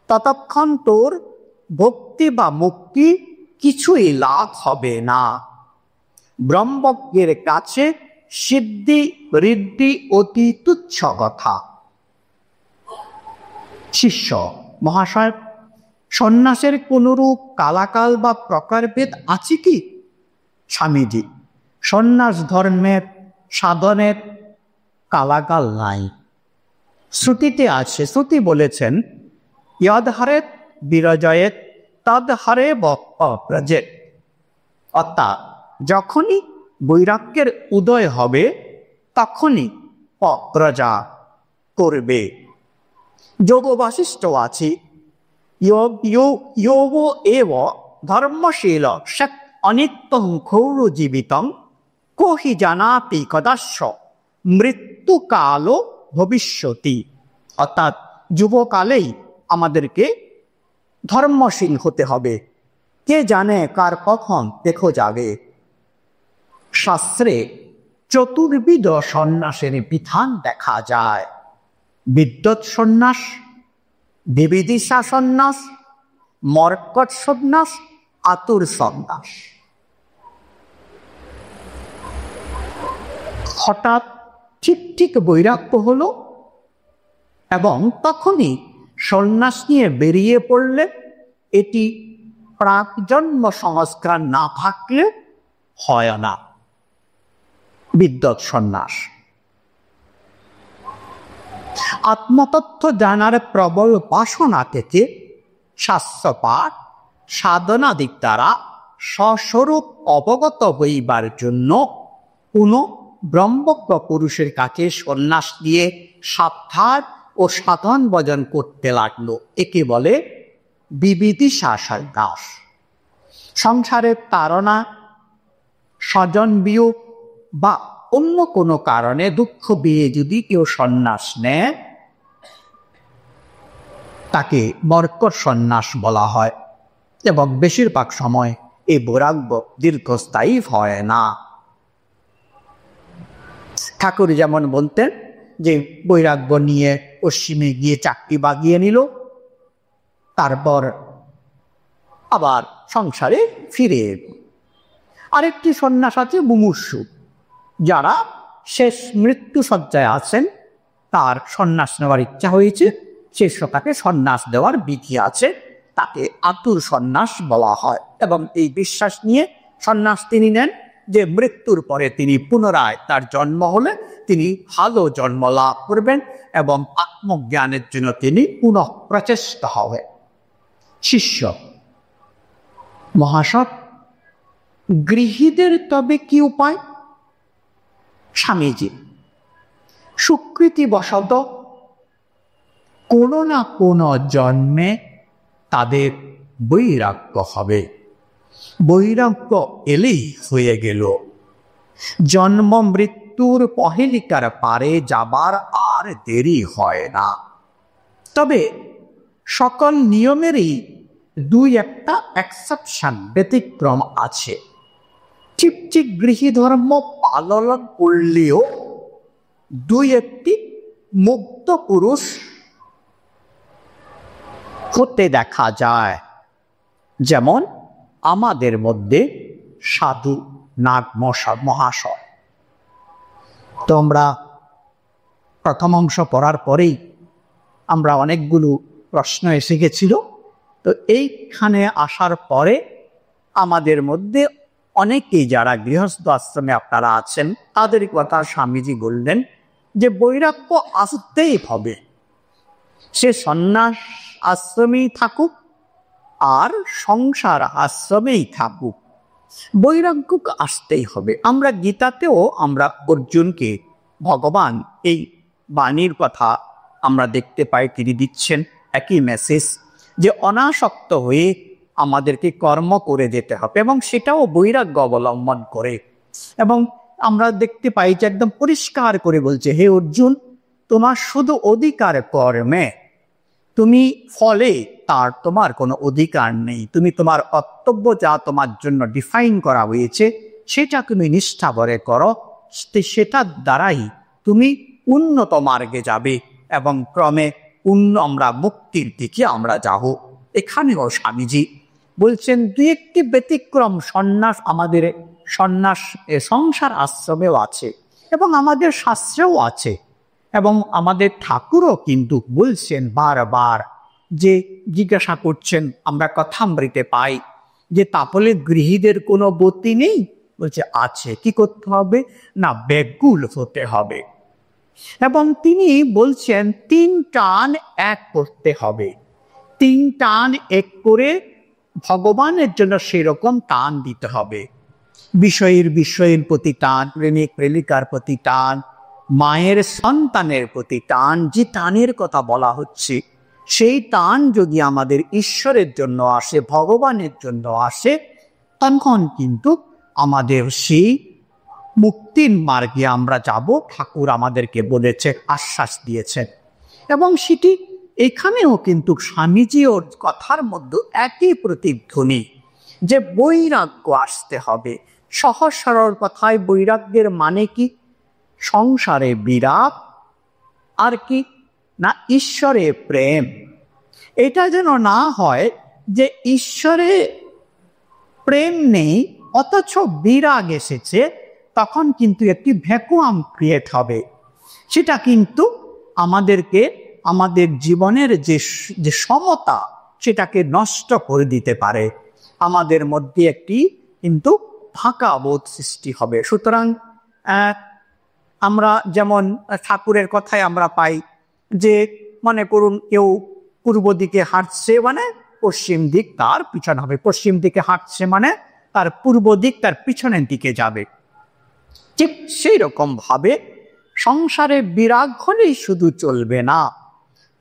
ততক্ষণ তোর ভক্তি বা মুক্তি কিছুই লাভ হবে না। ব্রহ্মজ্ঞের কাছে সিদ্ধি ঋদ্ধি অতি তুচ্ছ কথা। শিষ্য: মহাশয়, সন্ন্যাসের কোনরূপ কালাকাল বা প্রকারভেদ আছে কি? স্বামীজি: সন্ন্যাস ধর্মের সাধনের কালাকাল নাই। শ্রুতিতে আছে, শ্রুতি বলেছেন, ইয়দ হারেত বিরজয়েত তদ হারে অপ্রজেত। অর্থাৎ যখনই বৈরাগ্যের উদয় হবে তখনই অপ্রজা করবে। যোগ বাশিষ্ঠ আছে, যোগ এব ধর্মশীল সৎ অনিত্যং ক্ষৌরজীবিতং কোহি জানাতি কদাস্য মৃত্যুকাল ভবিষ্যতি। অর্থাৎ যুবকালেই আমাদেরকে ধর্মশীল হতে হবে, কে জানে কার কখন দেখো যাবে। শাস্ত্রে চতুর্বিধ সন্ন্যাসের বিধান দেখা যায়: বিদ্যৎ সন্ন্যাস, বিবিদিশা সন্ন্যাস, মর্কট সন্ন্যাস, আতুর সন্ন্যাস। হঠাৎ ঠিক বৈরাগ্য হলো এবং তখনই সন্ন্যাস নিয়ে বেরিয়ে পড়লে এটি প্রাকজন্ম সংস্কার না থাকলে হয় না। বিদ্যৎ সন্ন্যাস। আত্মতত্ত্ব জানার প্রবল বাসনা থেকে শাস্ত্রপাঠ সাধনাদিক দ্বারা স্বস্বরূপ অবগত হইবার জন্য কোনো ব্রহ্মজ্ঞ পুরুষের কাছে সন্ন্যাস দিয়ে সাক্ষাৎ ও সাধন ভজন করতে লাগলো। একে বলে বিবিদিশা সন্ন্যাস। সংসারের তাড়না, স্বজন বিয়োগ বা অন্য কোনো কারণে দুঃখ পেয়ে যদি কেউ সন্ন্যাস নেয় তাকে মর্কট সন্ন্যাস বলা হয় এবং বেশিরভাগ সময় এই বৈরাগ্য দীর্ঘস্থায়ী হয় না। ঠাকুর যেমন বলতেন যে বৈরাগ্য নিয়ে পশ্চিমে গিয়ে চাকরি বাগিয়ে নিল, তারপর আবার সংসারে ফিরে এল। আরেকটি সন্ন্যাস আছে মুমূর্ষু, যারা শেষ মৃত্যু শয্যায় আছেন, তার সন্ন্যাস নেওয়ার ইচ্ছা হয়েছে, তাকে সন্ন্যাস দেওয়ার বিধি আছে, তাকে আতুর সন্ন্যাস বলা হয় এবং এই বিশ্বাস নিয়ে সন্ন্যাস তিনি নেন যে মৃত্যুর পরে তিনি পুনরায় তার জন্ম হলে তিনি ভালো জন্ম লাভ করবেন এবং আত্মজ্ঞানের জন্য তিনি পুনঃ প্রচেষ্টা হবেন। শিষ্য: মহাশয়, গৃহীদের তবে কি উপায়? স্বামীজি: সুকৃতিবশত কোনো না কোনো জন্মে তাদের বৈরাগ্য হবে। বৈরাগ্য এলেই হয়ে গেল। জন্ম মৃত্যুর পহেলিকার পারে যাবার আর দেরি হয় না। তবে সকল নিয়মেরই দুই একটা এক্সেপশন, ব্যতিক্রম আছে। ঠিক গৃহী ধর্ম পালন করলেও দুই একটি মুক্ত পুরুষ হতে দেখা যায়। যেমন আমাদের মধ্যে সাধু নাগ মহাশয়। তোমরা প্রথম অংশ পড়ার পরেই আমরা অনেকগুলো প্রশ্ন এসে গেছিল, তো এইখানে আসার পরে আমাদের মধ্যে অনেকেই যারা গৃহস্থ আশ্রমে আপনারা আছেন তাদের কথা স্বামীজি বললেন যে বৈরাগ্য আসতেই হবে। সে সন্ন্যাস আশ্রমেই থাকুক আর সংসার আশ্রমেই থাকুক, বৈরাগ্য আসতেই হবে। আমরা গীতাতেও আমরা অর্জুনকে ভগবান এই বাণীর কথা আমরা দেখতে পাই, তিনি দিচ্ছেন একই মেসেজ যে অনাসক্ত হয়ে আমাদেরকে কর্ম করে যেতে হবে, এবং সেটাও বৈরাগ্য অবলম্বন করে। এবং আমরা দেখতে পাই যে একদম পরিষ্কার করে বলছে, হে অর্জুন, তোমার শুধু অধিকার কর্মে, তুমি ফলে তার তোমার কোনো অধিকার নেই। তুমি তোমার কর্তব্য যা তোমার জন্য ডিফাইন করা হয়েছে সেটা তুমি নিষ্ঠা ভরে করো, সেটার দ্বারাই তুমি উন্নত মার্গে যাবে এবং ক্রমে আমরা মুক্তির দিকে আমরা যাব। এখানেও স্বামীজি বলছেন দুই একটি ব্যতিক্রম সন্ন্যাস আমাদের সংসার আশ্রমেও আছে এবং আমাদের শাস্ত্রেও আছে, এবং আমাদের ঠাকুরও কিন্তু বলছেন বারবার, যে জিজ্ঞাসা করছেন, আমরা কথামৃতে পাই যে তাহলে গৃহীদের কোনো গতি নেই? বলছে আছে। কি করতে হবে না, ব্যাকুল হতে হবে। এবং তিনি বলছেন 3 টান 1 করতে হবে। 3 টান 1 করে ভগবানের জন্য সেরকম টান দিতে হবে। বিষয়ের প্রতি টান, প্রেমিক প্রেমিকার প্রতি টান, মায়ের সন্তানের প্রতি টান, যে টানের কথা বলা হচ্ছে সেই টান যদি আমাদের ঈশ্বরের জন্য আসে, ভগবানের জন্য আসে, তখন কিন্তু আমাদের সেই মুক্তির মার্গে আমরা যাব। ঠাকুর আমাদেরকে বলেছে, আশ্বাস দিয়েছেন। এবং সেটি এখানেও কিন্তু স্বামীজি ওর কথার মধ্যে একই প্রতিধ্বনি, যে বৈরাগ্য আসতে হবে। সহজ সরল কথায় বৈরাগ্যের মানে কি? সংসারে বিরাগ, আর কি না ঈশ্বরে প্রেম। এটা যেন না হয় যে ঈশ্বরে প্রেম নেই অথচ বিরাগ এসেছে, তখন কিন্তু একটি ভ্যাকুয়াম ক্রিয়েট হবে। সেটা কিন্তু আমাদেরকে আমাদের জীবনের যে সমতা সেটাকে নষ্ট করে দিতে পারে। আমাদের মধ্যে একটি কিন্তু ফাঁকা বোধ সৃষ্টি হবে। সুতরাং আমরা যেমন ঠাকুরের কথায় আমরা পাই যে, মনে করুন কেউ পূর্ব দিকে হাঁটছে, মানে পশ্চিম দিক তার পিছন হবে। পশ্চিম দিকে হাঁটছে মানে তার পূর্ব দিক তার পিছনের দিকে যাবে। ঠিক সেই রকম ভাবে সংসারে বিরাগ হলেই শুধু চলবে না,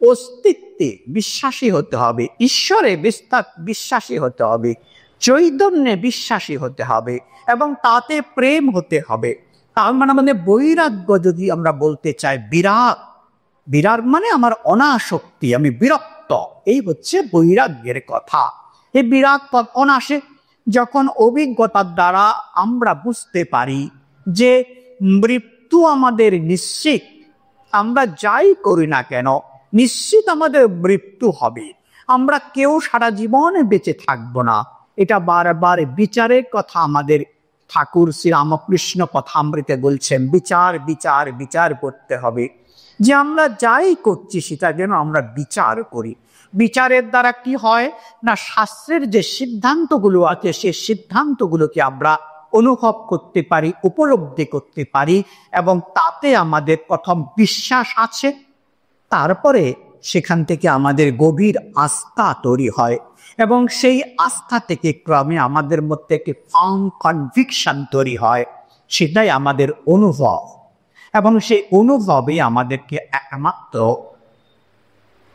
অস্তিত্বে বিশ্বাসী হতে হবে, ঈশ্বরে বিশ্বাসী হতে হবে, চৈতন্যে বিশ্বাসী হতে হবে, এবং তাতে প্রেম হতে হবে। তার মানে আমাদের বৈরাগ্য যদি আমরা বলতে চাই, বিরাগ মানে আমার অনাসক্তি, আমি বিরক্ত, এই হচ্ছে বৈরাগ্যের কথা। এই বিরাগ তখন আসে যখন অভিজ্ঞতার দ্বারা আমরা বুঝতে পারি যে মৃত্যু আমাদের নিশ্চিত। আমরা যাই করি না কেন নিশ্চিত আমাদের মৃত্যু হবে। আমরা কেউ সারা জীবনে বেঁচে থাকবো না। এটা বারবার বিচারের কথা আমাদের ঠাকুর শ্রী রামকৃষ্ণ কথামৃতে বলছেন, বিচার বিচার বিচার করতে হবে। যে আমরা যাই করছি সেটা যেন আমরা বিচার করি। বিচারের দ্বারা কি হয় না, শাস্ত্রের যে সিদ্ধান্তগুলো আছে সেই সিদ্ধান্তগুলোকে আমরা অনুভব করতে পারি, উপলব্ধি করতে পারি, এবং তাতে আমাদের প্রথম বিশ্বাস আছে, তারপরে সেখান থেকে আমাদের গভীর আস্থা তৈরি হয়, এবং সেই আস্থা থেকে ক্রমে আমাদের মধ্যে একটি ফার্ম কনভিকশন তৈরি হয়। সেটাই আমাদের অনুভব, এবং সেই অনুভবে আমাদেরকে একমাত্র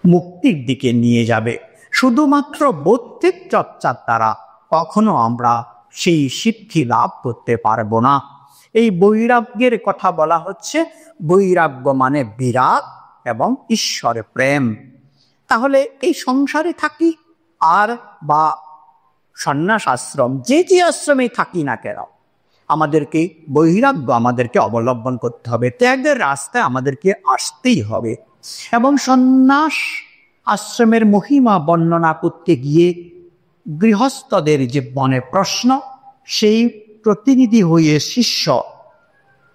মুক্তির দিকে নিয়ে যাবে। শুধুমাত্র বৌদ্ধিক চর্চার দ্বারা কখনো আমরা সেই সিদ্ধি লাভ করতে পারবো না। এই বৈরাগ্যের কথা বলা হচ্ছে। বৈরাগ্য মানে বিরাগ এবং ঈশ্বরে প্রেম। তাহলে এই সংসারে থাকি আর বা সন্ন্যাস আশ্রম, যে আশ্রমে থাকি না কেন, আমাদেরকে বৈরাগ্য আমাদেরকে অবলম্বন করতে হবে। ত্যাগের রাস্তায় আমাদেরকে আসতেই হবে। এবং সন্ন্যাস আশ্রমের মহিমা বর্ণনা করতে গিয়ে গৃহস্থদের যে মনে প্রশ্ন, সেই প্রতিনিধি হয়ে শিষ্য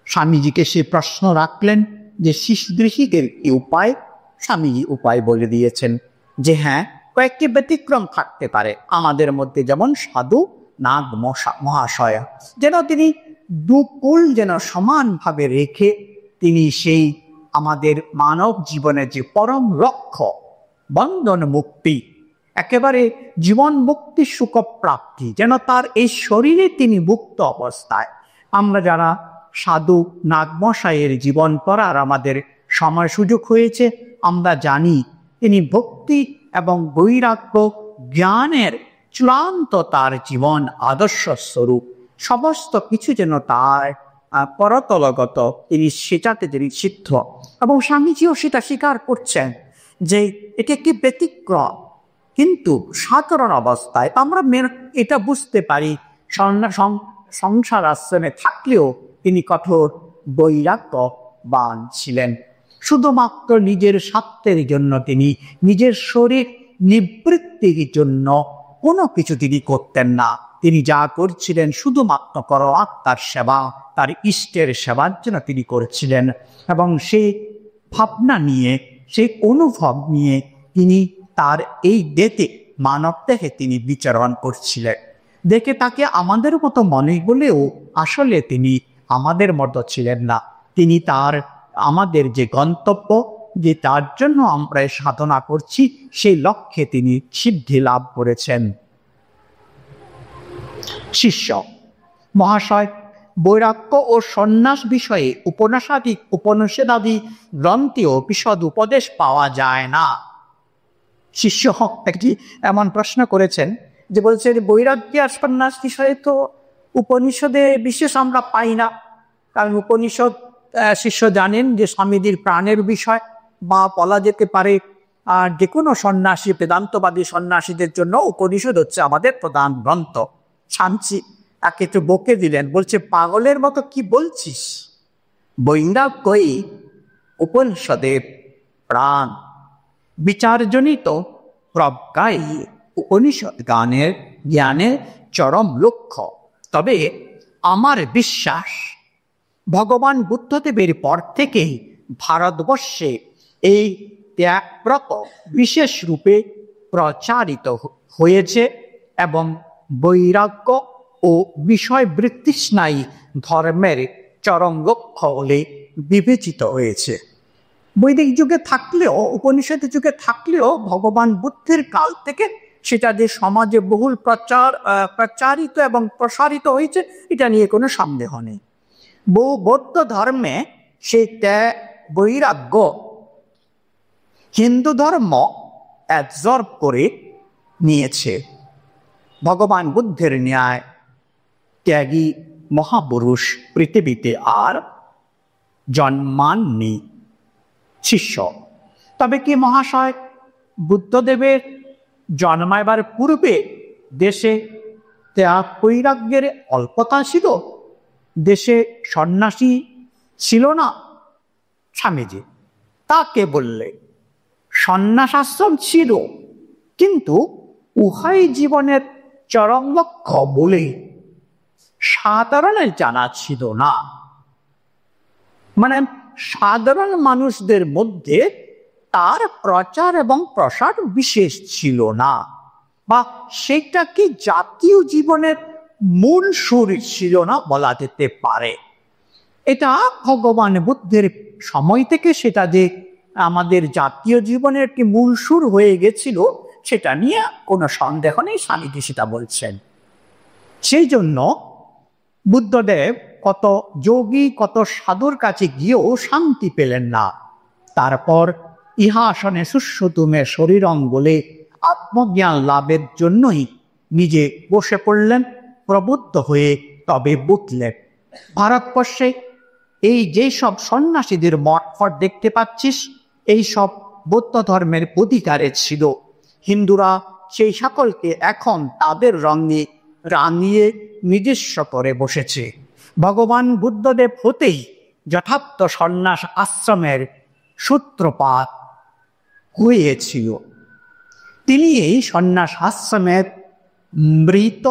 স্বামীজিকে সে প্রশ্ন রাখলেন যে গৃহীদের কি উপায়? স্বামীজি উপায় বলে দিয়েছেন যে হ্যাঁ, কয়েকটি ব্যতিক্রম থাকতে পারে আমাদের মধ্যে, যেমন সাধু নাগ মহাশয়, যেন তিনি দুকুল যেন সমানভাবে রেখে তিনি সেই আমাদের মানব জীবনের যে পরম লক্ষ্য বন্ধন মুক্তি, একেবারে জীবন মুক্তি সুখ প্রাপ্তি, যেন তার এই শরীরে তিনি মুক্ত অবস্থায়। আমরা যারা সাধু নাগমশাইয়ের জীবন পড়ার আমাদের সময় সুযোগ হয়েছে, আমরা জানি তিনি ভক্তি এবং বৈরাগ্য জ্ঞানের চূড়ান্ত তার জীবন আদর্শ স্বরূপ। সমস্ত কিছু যেন তার পরতলগত, তিনি সেটাতে তিনি সিদ্ধ। এবং স্বামীজিও সেটা স্বীকার করছেন যে এটি একটি ব্যতিক্রম, কিন্তু সাধারণ অবস্থায় আমরা এটা বুঝতে পারি সংসার আশ্রমে থাকলেও তিনি কঠোর বৈরাগ্যবান ছিলেন। শুধুমাত্র নিজের স্বার্থের জন্য তিনি নিজের শরীর নিবৃত্তির জন্য কোনো কিছু তিনি করতেন না। তিনি যা করছিলেন শুধুমাত্র আত্মার সেবা, তার ইষ্টের সেবার জন্য তিনি করছিলেন। এবং সেই ভাবনা নিয়ে, সেই অনুভব নিয়ে তিনি তার এই দেহে মানব দেহে তিনি বিচরণ করছিলেন। দেখে তাকে আমাদের মতো মনে হলেও আসলে তিনি আমাদের মতো ছিলেন না। তিনি তার আমাদের যে গন্তব্য, যে তার জন্য আমরা সাধনা করছি, সেই লক্ষ্যে তিনি সিদ্ধি লাভ করেছেন। শিষ্য মহাশয়, বৈরাগ্য ও সন্ন্যাস বিষয়ে উপনিষদাদি গ্রন্থেও বিশদ উপদেশ পাওয়া যায় না। শিষ্য একটি এমন প্রশ্ন করেছেন যে বলছে যে বৈরাগ্য আর সন্ন্যাস বিষয়ে তো উপনিষদে বিশেষ আমরা পাই না, কারণ উপনিষদ শিষ্য জানেন যে স্বামীজির প্রাণের বিষয়, বা বলা যেতে পারে আর যে কোনো সন্ন্যাসী, বেদান্তবাদী সন্ন্যাসীদের জন্য উপনিষদ হচ্ছে আমাদের প্রধান গ্রন্থ। স্বামীজি তাকে একটু বকে দিলেন, বলছে পাগলের মতো কি বলছিস, বৈরাগ্যই উপনিষদের প্রাণ, বিচারজনিত প্রজ্ঞাই উপনিষদ জ্ঞানের চরম লক্ষ্য। তবে আমার বিশ্বাস ভগবান বুদ্ধদেবের পর থেকেই ভারতবর্ষে এই ত্যাগব্রত বিশেষ রূপে প্রচারিত হয়েছে এবং বৈরাগ্য ও বিষয় বৃত্তিস্নায়ী ধর্মের চরম লক্ষ্য বলে বিবেচিত হয়েছে। বৈদিক যুগে থাকলেও, উপনিষদের যুগে থাকলেও ভগবান বুদ্ধের কাল থেকে সেটা যে সমাজে বহুল প্রচারিত এবং প্রসারিত হয়েছে, এটা নিয়ে কোনো সন্দেহ নেই। বৌদ্ধ ধর্মে সেই ত্যাগ বৈরাগ্য হিন্দু ধর্ম অ্যাবজর্ব করে নিয়েছে। ভগবান বুদ্ধের ন্যায় ত্যাগী মহাপুরুষ পৃথিবীতে আর জন্মাননি। শিষ্য, তবে কি মহাশয় বুদ্ধদেবের জন্মাইবার পূর্বে দেশে ত্যাগ বৈরাগ্যের অল্পতা ছিল? দেশে সন্ন্যাসী ছিল না? স্বামীজি তাকে বললে সন্ন্যাসাশ্রম ছিল, কিন্তু উহাই জীবনের চরম লক্ষ্য বলে সাধারণের জানা ছিল না। মানে সাধারণ মানুষদের মধ্যে তার প্রচার এবং প্রসার বিশেষ ছিল না, বা সেটা কি জাতীয় জীবনের মূল সুর ছিল না বলা যেতে পারে। এটা ভগবান বুদ্ধের সময় থেকে সেটা যে আমাদের জাতীয় জীবনের একটি মূল সুর হয়ে গেছিল, সেটা নিয়ে কোনো সন্দেহ নেই, স্বামীজি সেটা বলছেন। সেই জন্য বুদ্ধদেব কত যোগী, কত সাধুর কাছে গিয়েও শান্তি পেলেন না। তারপর ইহা আসনে সুশ্রুতুমে শরীরং বলে আত্মজ্ঞান লাভের জন্যই নিজে বসে পড়লেন, প্রবুদ্ধ হয়ে তবে বুঝলেন। ভারতবর্ষে এই যেসব সন্ন্যাসীদের মঠ দেখতে পাচ্ছিস, এই সব বৌদ্ধ ধর্মের অধিকারে ছিল। হিন্দুরা সেই সকলকে এখন তাদের রঙে রাঙিয়ে নিজস্ব করে বসেছে। ভগবান বুদ্ধদেব হতেই যথার্থ সন্ন্যাস আশ্রমের সূত্রপাত হয়েছিল। তিনি এই সন্ন্যাস আশ্রমের মৃত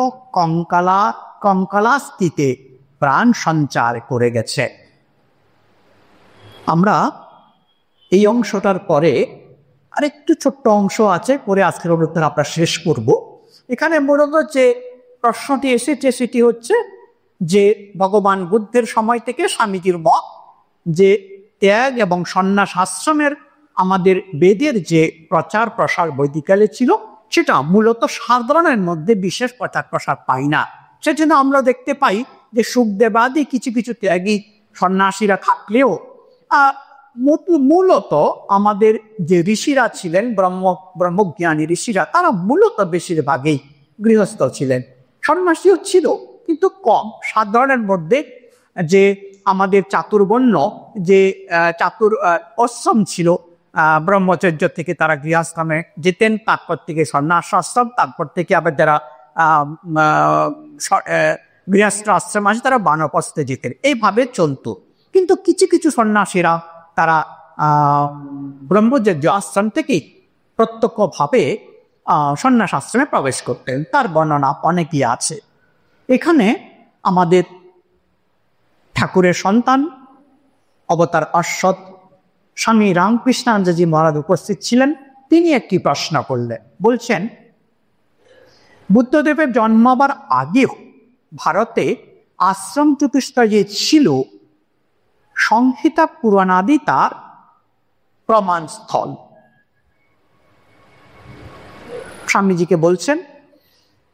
কঙ্কালাস্থিতে প্রাণ সঞ্চার করে গেছে। আমরা এই অংশটার পরে আরেকটু ছোট্ট অংশ আছে, পরে আজকের অনুষ্ঠান আমরা শেষ করব। এখানে মূলত যে প্রশ্নটি এসেছে সেটি হচ্ছে যে ভগবান বুদ্ধের সময় থেকে স্বামীজির মত যে ত্যাগ এবং সন্ন্যাস আশ্রমের আমাদের বেদের যে প্রচার প্রসার বৈদিকালে ছিল সেটা মূলত সাধারণের মধ্যে বিশেষ প্রচার প্রসার পাই না। সেজন্য আমরা দেখতে পাই যে শুকদেবাদি কিছু কিছু ত্যাগী সন্ন্যাসীরা থাকলেও মূলত আমাদের যে ঋষিরা ছিলেন ব্রহ্মজ্ঞানী ঋষিরা, তারা মূলত বেশিরভাগই গৃহস্থ ছিলেন। সন্ন্যাসীও ছিল কিন্তু কম। সাধারণের মধ্যে যে আমাদের চাতুর্বর্ণ যে আশ্রম ছিল, ব্রহ্মচর্য থেকে তারা গৃহস্থানে যেতেন, তারপর থেকে সন্ন্যাস আশ্রম, তারপর থেকে আবার যারা গৃহস্থ আশ্রম আসে তারা বানপ্রস্থে যেতেন, এইভাবে চলতো। কিন্তু কিছু কিছু সন্ন্যাসীরা তারা ব্রহ্মচর্য আশ্রম থেকে প্রত্যক্ষভাবে সন্ন্যাস আশ্রমে প্রবেশ করতেন। তার বর্ণনা অনেকই আছে। এখানে আমাদের ঠাকুরের সন্তান অবতার অশ্বত স্বামী রামকৃষ্ণানন্দজি মহারাজ উপস্থিত ছিলেন। তিনি একটি প্রশ্ন করলেন, বলছেন বুদ্ধদেবের জন্মাবার আগেও ভারতে আশ্রম চতুষ্টয় যে ছিল, সংহিতা পুরাণাদি তার প্রমাণস্থল। স্বামীজিকে বলছেন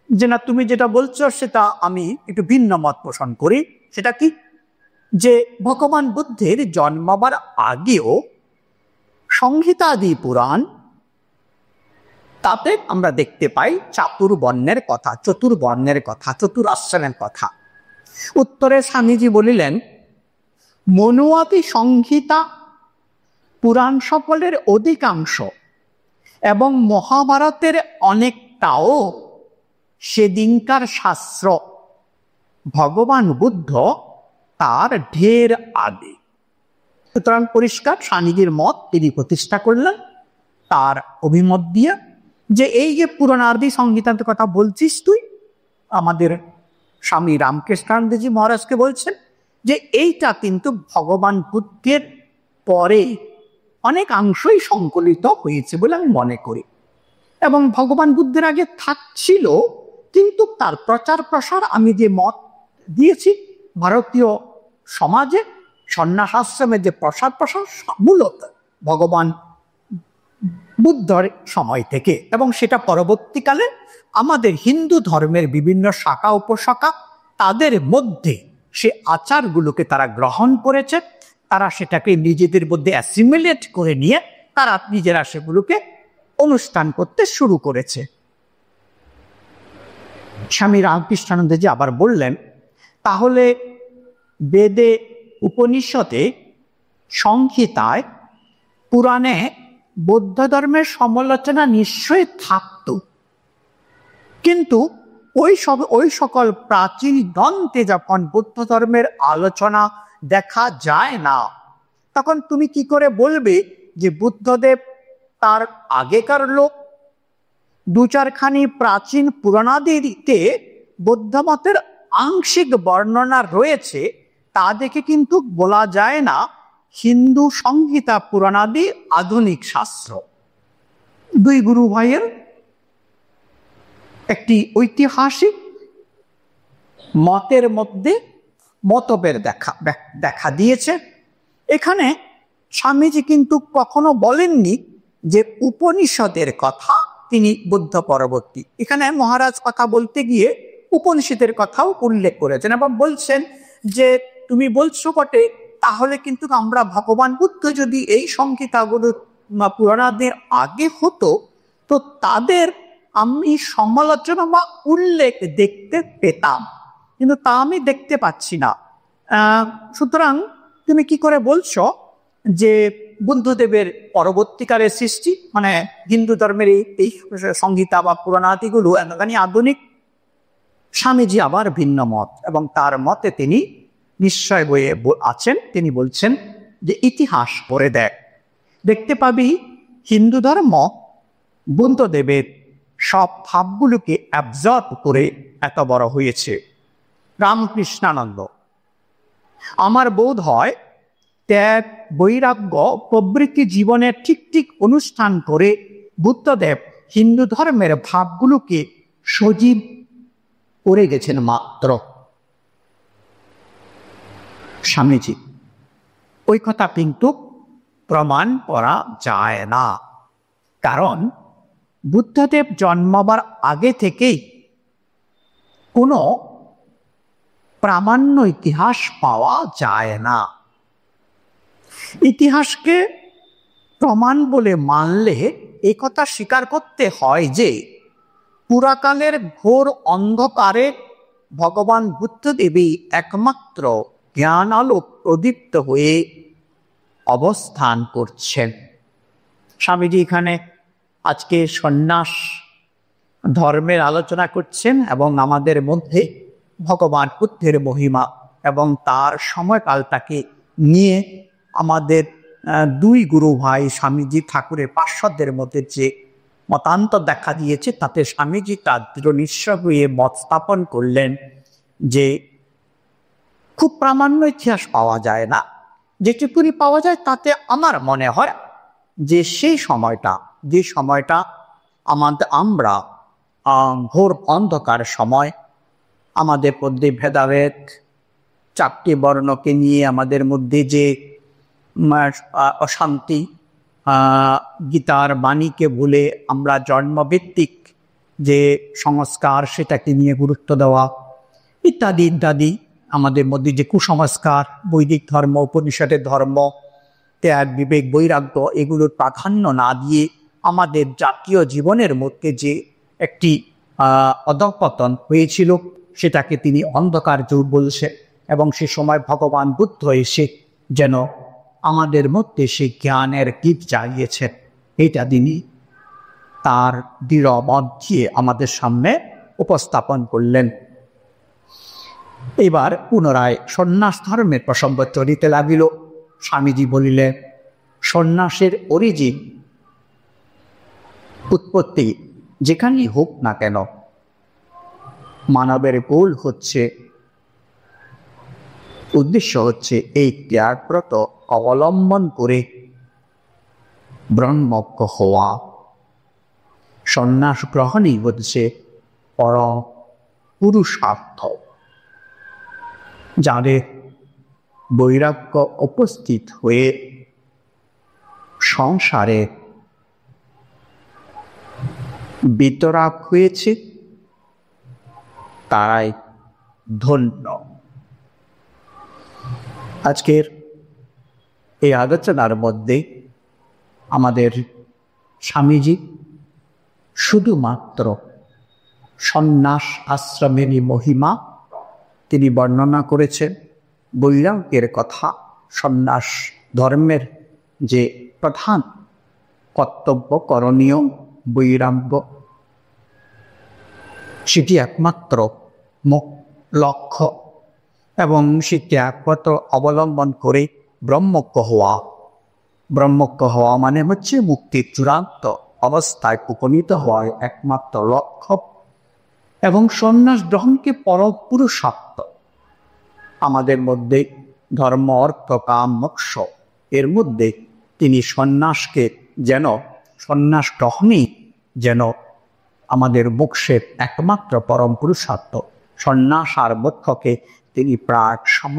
যে না, তুমি যেটা বলছো সেটা আমি একটু ভিন্ন মত পোষণ করি। সেটা কি? যে ভগবান বুদ্ধের জন্মাবার আগেও সংহিতাদি পুরাণ, তাতে আমরা দেখতে পাই চাতুর্বর্ণের কথা, চতুর্বর্ণের কথা, চতুরাশ্রমের কথা। উত্তরে স্বামীজি বলিলেন, মনুয়াদি সংহিতা পুরাণ সকলের অধিকাংশ এবং মহাভারতের অনেকটাও সেদিনকার শাস্ত্র। ভগবান বুদ্ধ তার ঢের আগে। সুতরাং পরিষ্কার স্বামীজির মত তিনি প্রতিষ্ঠা করলেন তার অভিমত দিয়ে, যে এই যে পুরাণাদি সংহিতার কথা বলছিস তুই, আমাদের স্বামী রামকৃষ্ণানন্দজি মহারাজকে বলছেন যে এইটা কিন্তু ভগবান বুদ্ধের পরে অনেক অংশই সংকলিত হয়েছে বলে আমি মনে করি। এবং ভগবান বুদ্ধের আগে থাকছিল, কিন্তু তার প্রচার প্রসার আমি যে মত দিয়েছি, ভারতীয় সমাজে সন্ন্যাস আশ্রমের যে প্রসার মূলত ভগবান বুদ্ধর সময় থেকে, এবং সেটা পরবর্তীকালে আমাদের হিন্দু ধর্মের বিভিন্ন শাখা উপশাখা তাদের মধ্যে সে আচারগুলোকে তারা গ্রহণ করেছে, তারা সেটাকে নিজেদের মধ্যে অ্যাসিমিলেট করে নিয়ে তারা নিজেরা সেগুলোকে অনুষ্ঠান করতে শুরু করেছে। স্বামী রামকৃষ্ণানন্দজি আবার বললেন, তাহলে বেদে, উপনিষদে, সংহিতায়, পুরাণে বৌদ্ধ ধর্মের সমালোচনা নিশ্চয়ই থাকত, কিন্তু ওই সকল প্রাচীন গ্রন্থে যখন বৌদ্ধ ধর্মের আলোচনা দেখা যায় না, তখন তুমি কি করে বলবে যে বুদ্ধদেব তার আগেকার লোক? দু চারখানি প্রাচীন পুরাণাদিতে বৌদ্ধ মতের আংশিক বর্ণনা রয়েছে, তা দেখে কিন্তু বলা যায় না হিন্দু সংহিতা পুরাণাদি আধুনিক শাস্ত্র। দুই গুরু ভাইয়ের একটি ঐতিহাসিক মতের মধ্যে মতভেদ দেখা দিয়েছে। এখানে স্বামীজি কিন্তু কখনো বলেননি যে উপনিষদের কথা তিনি বুদ্ধ পরবর্তী। এখানে মহারাজ কথা বলতে গিয়ে উপনিষদের কথাও উল্লেখ করেছেন এবং বলছেন যে তুমি বলছো বটে, তাহলে কিন্তু আমরা ভগবান বুদ্ধ যদি এই সংহিতাগুলো পুরাণাদের আগে হতো, তো তাদের আমি সমালোচনা বা উল্লেখ দেখতে পেতাম, কিন্তু তা আমি দেখতে পাচ্ছি না। সুতরাং তুমি কি করে বলছো যে বুদ্ধদেবের পরবর্তীকালের সৃষ্টি, মানে হিন্দু ধর্মের এই সংহিতা বা পুরাণাদিগুলো এতখানি আধুনিক? স্বামীজি আবার ভিন্ন মত, এবং তার মতে তিনি নিশ্চয় বইয়ে আছেন। তিনি বলছেন যে ইতিহাস পড়ে দেখতে পাবি হিন্দু ধর্ম বুদ্ধদেবের সব ভাবগুলোকে অ্যাবজর্ব করে এত বড় হয়েছে। রামকৃষ্ণানন্দ, আমার বোধ হয় ত্যাগ, বৈরাগ্য প্রবৃত্তি জীবনের ঠিক ঠিক অনুষ্ঠান করে বুদ্ধদেব হিন্দু ধর্মের ভাবগুলোকে সজীব করে গেছেন মাত্র। স্বামীজি ওই কথা কিন্তু প্রমাণ করা যায় না, কারণ বুদ্ধদেব জন্মাবার আগে থেকেই কোনো প্রামাণ্য ইতিহাস পাওয়া যায় না। ইতিহাসকে প্রমাণ বলে মানলে এই কথা স্বীকার করতে হয় যে পুরাকালের ঘোর অন্ধকারে ভগবান বুদ্ধদেবী একমাত্র জ্ঞান আলো প্রদীপ্ত হয়ে অবস্থান করছেন। স্বামীজি এখানে আজকে সন্ন্যাস ধর্মের আলোচনা করছেন এবং আমাদের মধ্যে ভগবান বুদ্ধের মহিমা এবং তার সময়কালটাকে নিয়ে আমাদের দুই গুরু ভাই স্বামীজি ঠাকুরের পার্শ্বদের মধ্যে যে মতান্তর দেখা দিয়েছে, তাতে স্বামীজি তার দৃঢ় নিশ্চয় হয়ে মত স্থাপন করলেন যে খুব প্রামাণ্য ইতিহাস পাওয়া যায় না, যেটুকুনি পাওয়া যায় তাতে আমার মনে হয় যে সেই সময়টা, যে সময়টা আমরা ঘোর অন্ধকার সময়, আমাদের মধ্যে ভেদাভেদ, চারটি বর্ণকে নিয়ে আমাদের মধ্যে যে অশান্তি, গীতার বাণীকে ভুলে আমরা জন্মভিত্তিক যে সংস্কার সেটাকে নিয়ে গুরুত্ব দেওয়া ইত্যাদি ইত্যাদি, আমাদের মধ্যে যে কুসংস্কার, বৈদিক ধর্ম, উপনিষদের ধর্ম, ত্যাগ, বিবেক, বৈরাগ্য, এগুলোর প্রাধান্য না দিয়ে আমাদের জাতীয় জীবনের মধ্যে যে একটি অধঃপতন হয়েছিল সেটাকে তিনি অন্ধকার যুগ বলছে। এবং সে সময় ভগবান বুদ্ধ এসে যেন আমাদের মধ্যে সে জ্ঞানের দীপ জ্বালিয়েছেন, এটা তিনি তার দৃঢ় মত দিয়ে আমাদের সামনে উপস্থাপন করলেন। এবার পুনরায় সন্ন্যাস ধর্মের প্রসঙ্গ চলিতে লাগিল। স্বামীজি বলিলেন, সন্ন্যাসের অরিজিন, উৎপত্তি যেখানেই হোক না কেন, মানবের গোল হচ্ছে, উদ্দেশ্য হচ্ছে এই ত্যাগব্রত অবলম্বন করে ব্রহ্মজ্ঞ হওয়া। সন্ন্যাস গ্রহণই হচ্ছে পরম পুরুষার্থ। যাদের বৈরাগ্য উপস্থিত হয়ে সংসারে বিতরাগ হয়েছে তারাই ধন্য। আজকের এই আলোচনার মধ্যে আমাদের স্বামীজি শুধুমাত্র সন্ন্যাস আশ্রমেরই মহিমা তিনি বর্ণনা করেছেন, বৈরাগ্যের কথা, সন্ন্যাস ধর্মের যে প্রধান কর্তব্য, করণীয় বৈরাগ্য, সেটি একমাত্র লক্ষ্য এবং সেটি একমাত্র অবলম্বন করে ব্রহ্মজ্ঞ হওয়া। ব্রহ্মজ্ঞ হওয়া মানে হচ্ছে মুক্তির চূড়ান্ত অবস্থায় উপনীত হওয়ার একমাত্র লক্ষ্য এবং সন্ন্যাস গ্রহণকে পরম পুরুষার্থ। আমাদের মধ্যে ধর্ম, অর্থ, কাম, মোক্ষ, এর মধ্যে তিনি সন্ন্যাসকে যেন, সন্ন্যাস গ্রহণই যেন আমাদের মোক্ষের একমাত্র পরম পুরুষার্থ। সন্ন্যাস আর মোক্ষকে তিনি প্রাক সম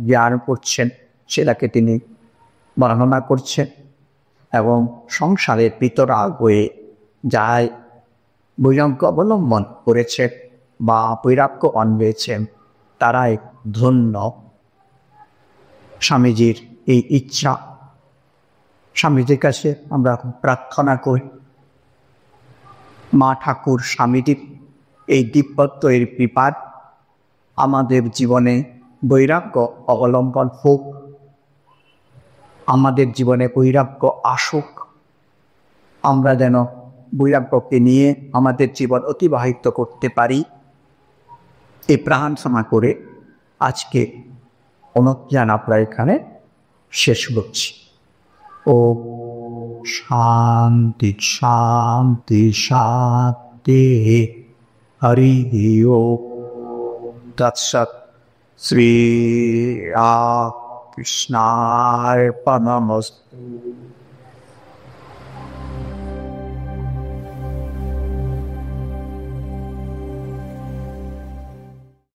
জ্ঞান করছেন, সেটাকে তিনি বর্ণনা করছেন এবং সংসারের বিতরাগ হয়ে যায় বৈরাগ্য অবলম্বন করেছেন বা বৈরাগ্য অন্বেষেছেন তারাই ধন্য। স্বামীজির এই ইচ্ছা, স্বামীজির কাছে আমরা প্রার্থনা করি মা ঠাকুর স্বামীজির এই দিব্যত্ব এর কৃপার আমাদের জীবনে বৈরাগ্য অবলম্বন হোক, আমাদের জীবনে বৈরাগ্য আসুক, আমরা যেন বৈরাগ্যকে নিয়ে আমাদের জীবন অতিবাহিত করতে পারি। এই প্রার্থনা করে আজকে অনুজ্ঞান আমরা এখানে শেষ করছি। ও শান্তি শান্তি শান্তি। হরি ওম তৎসৎ। শ্রী রামকৃষ্ণার্পণমস্তু।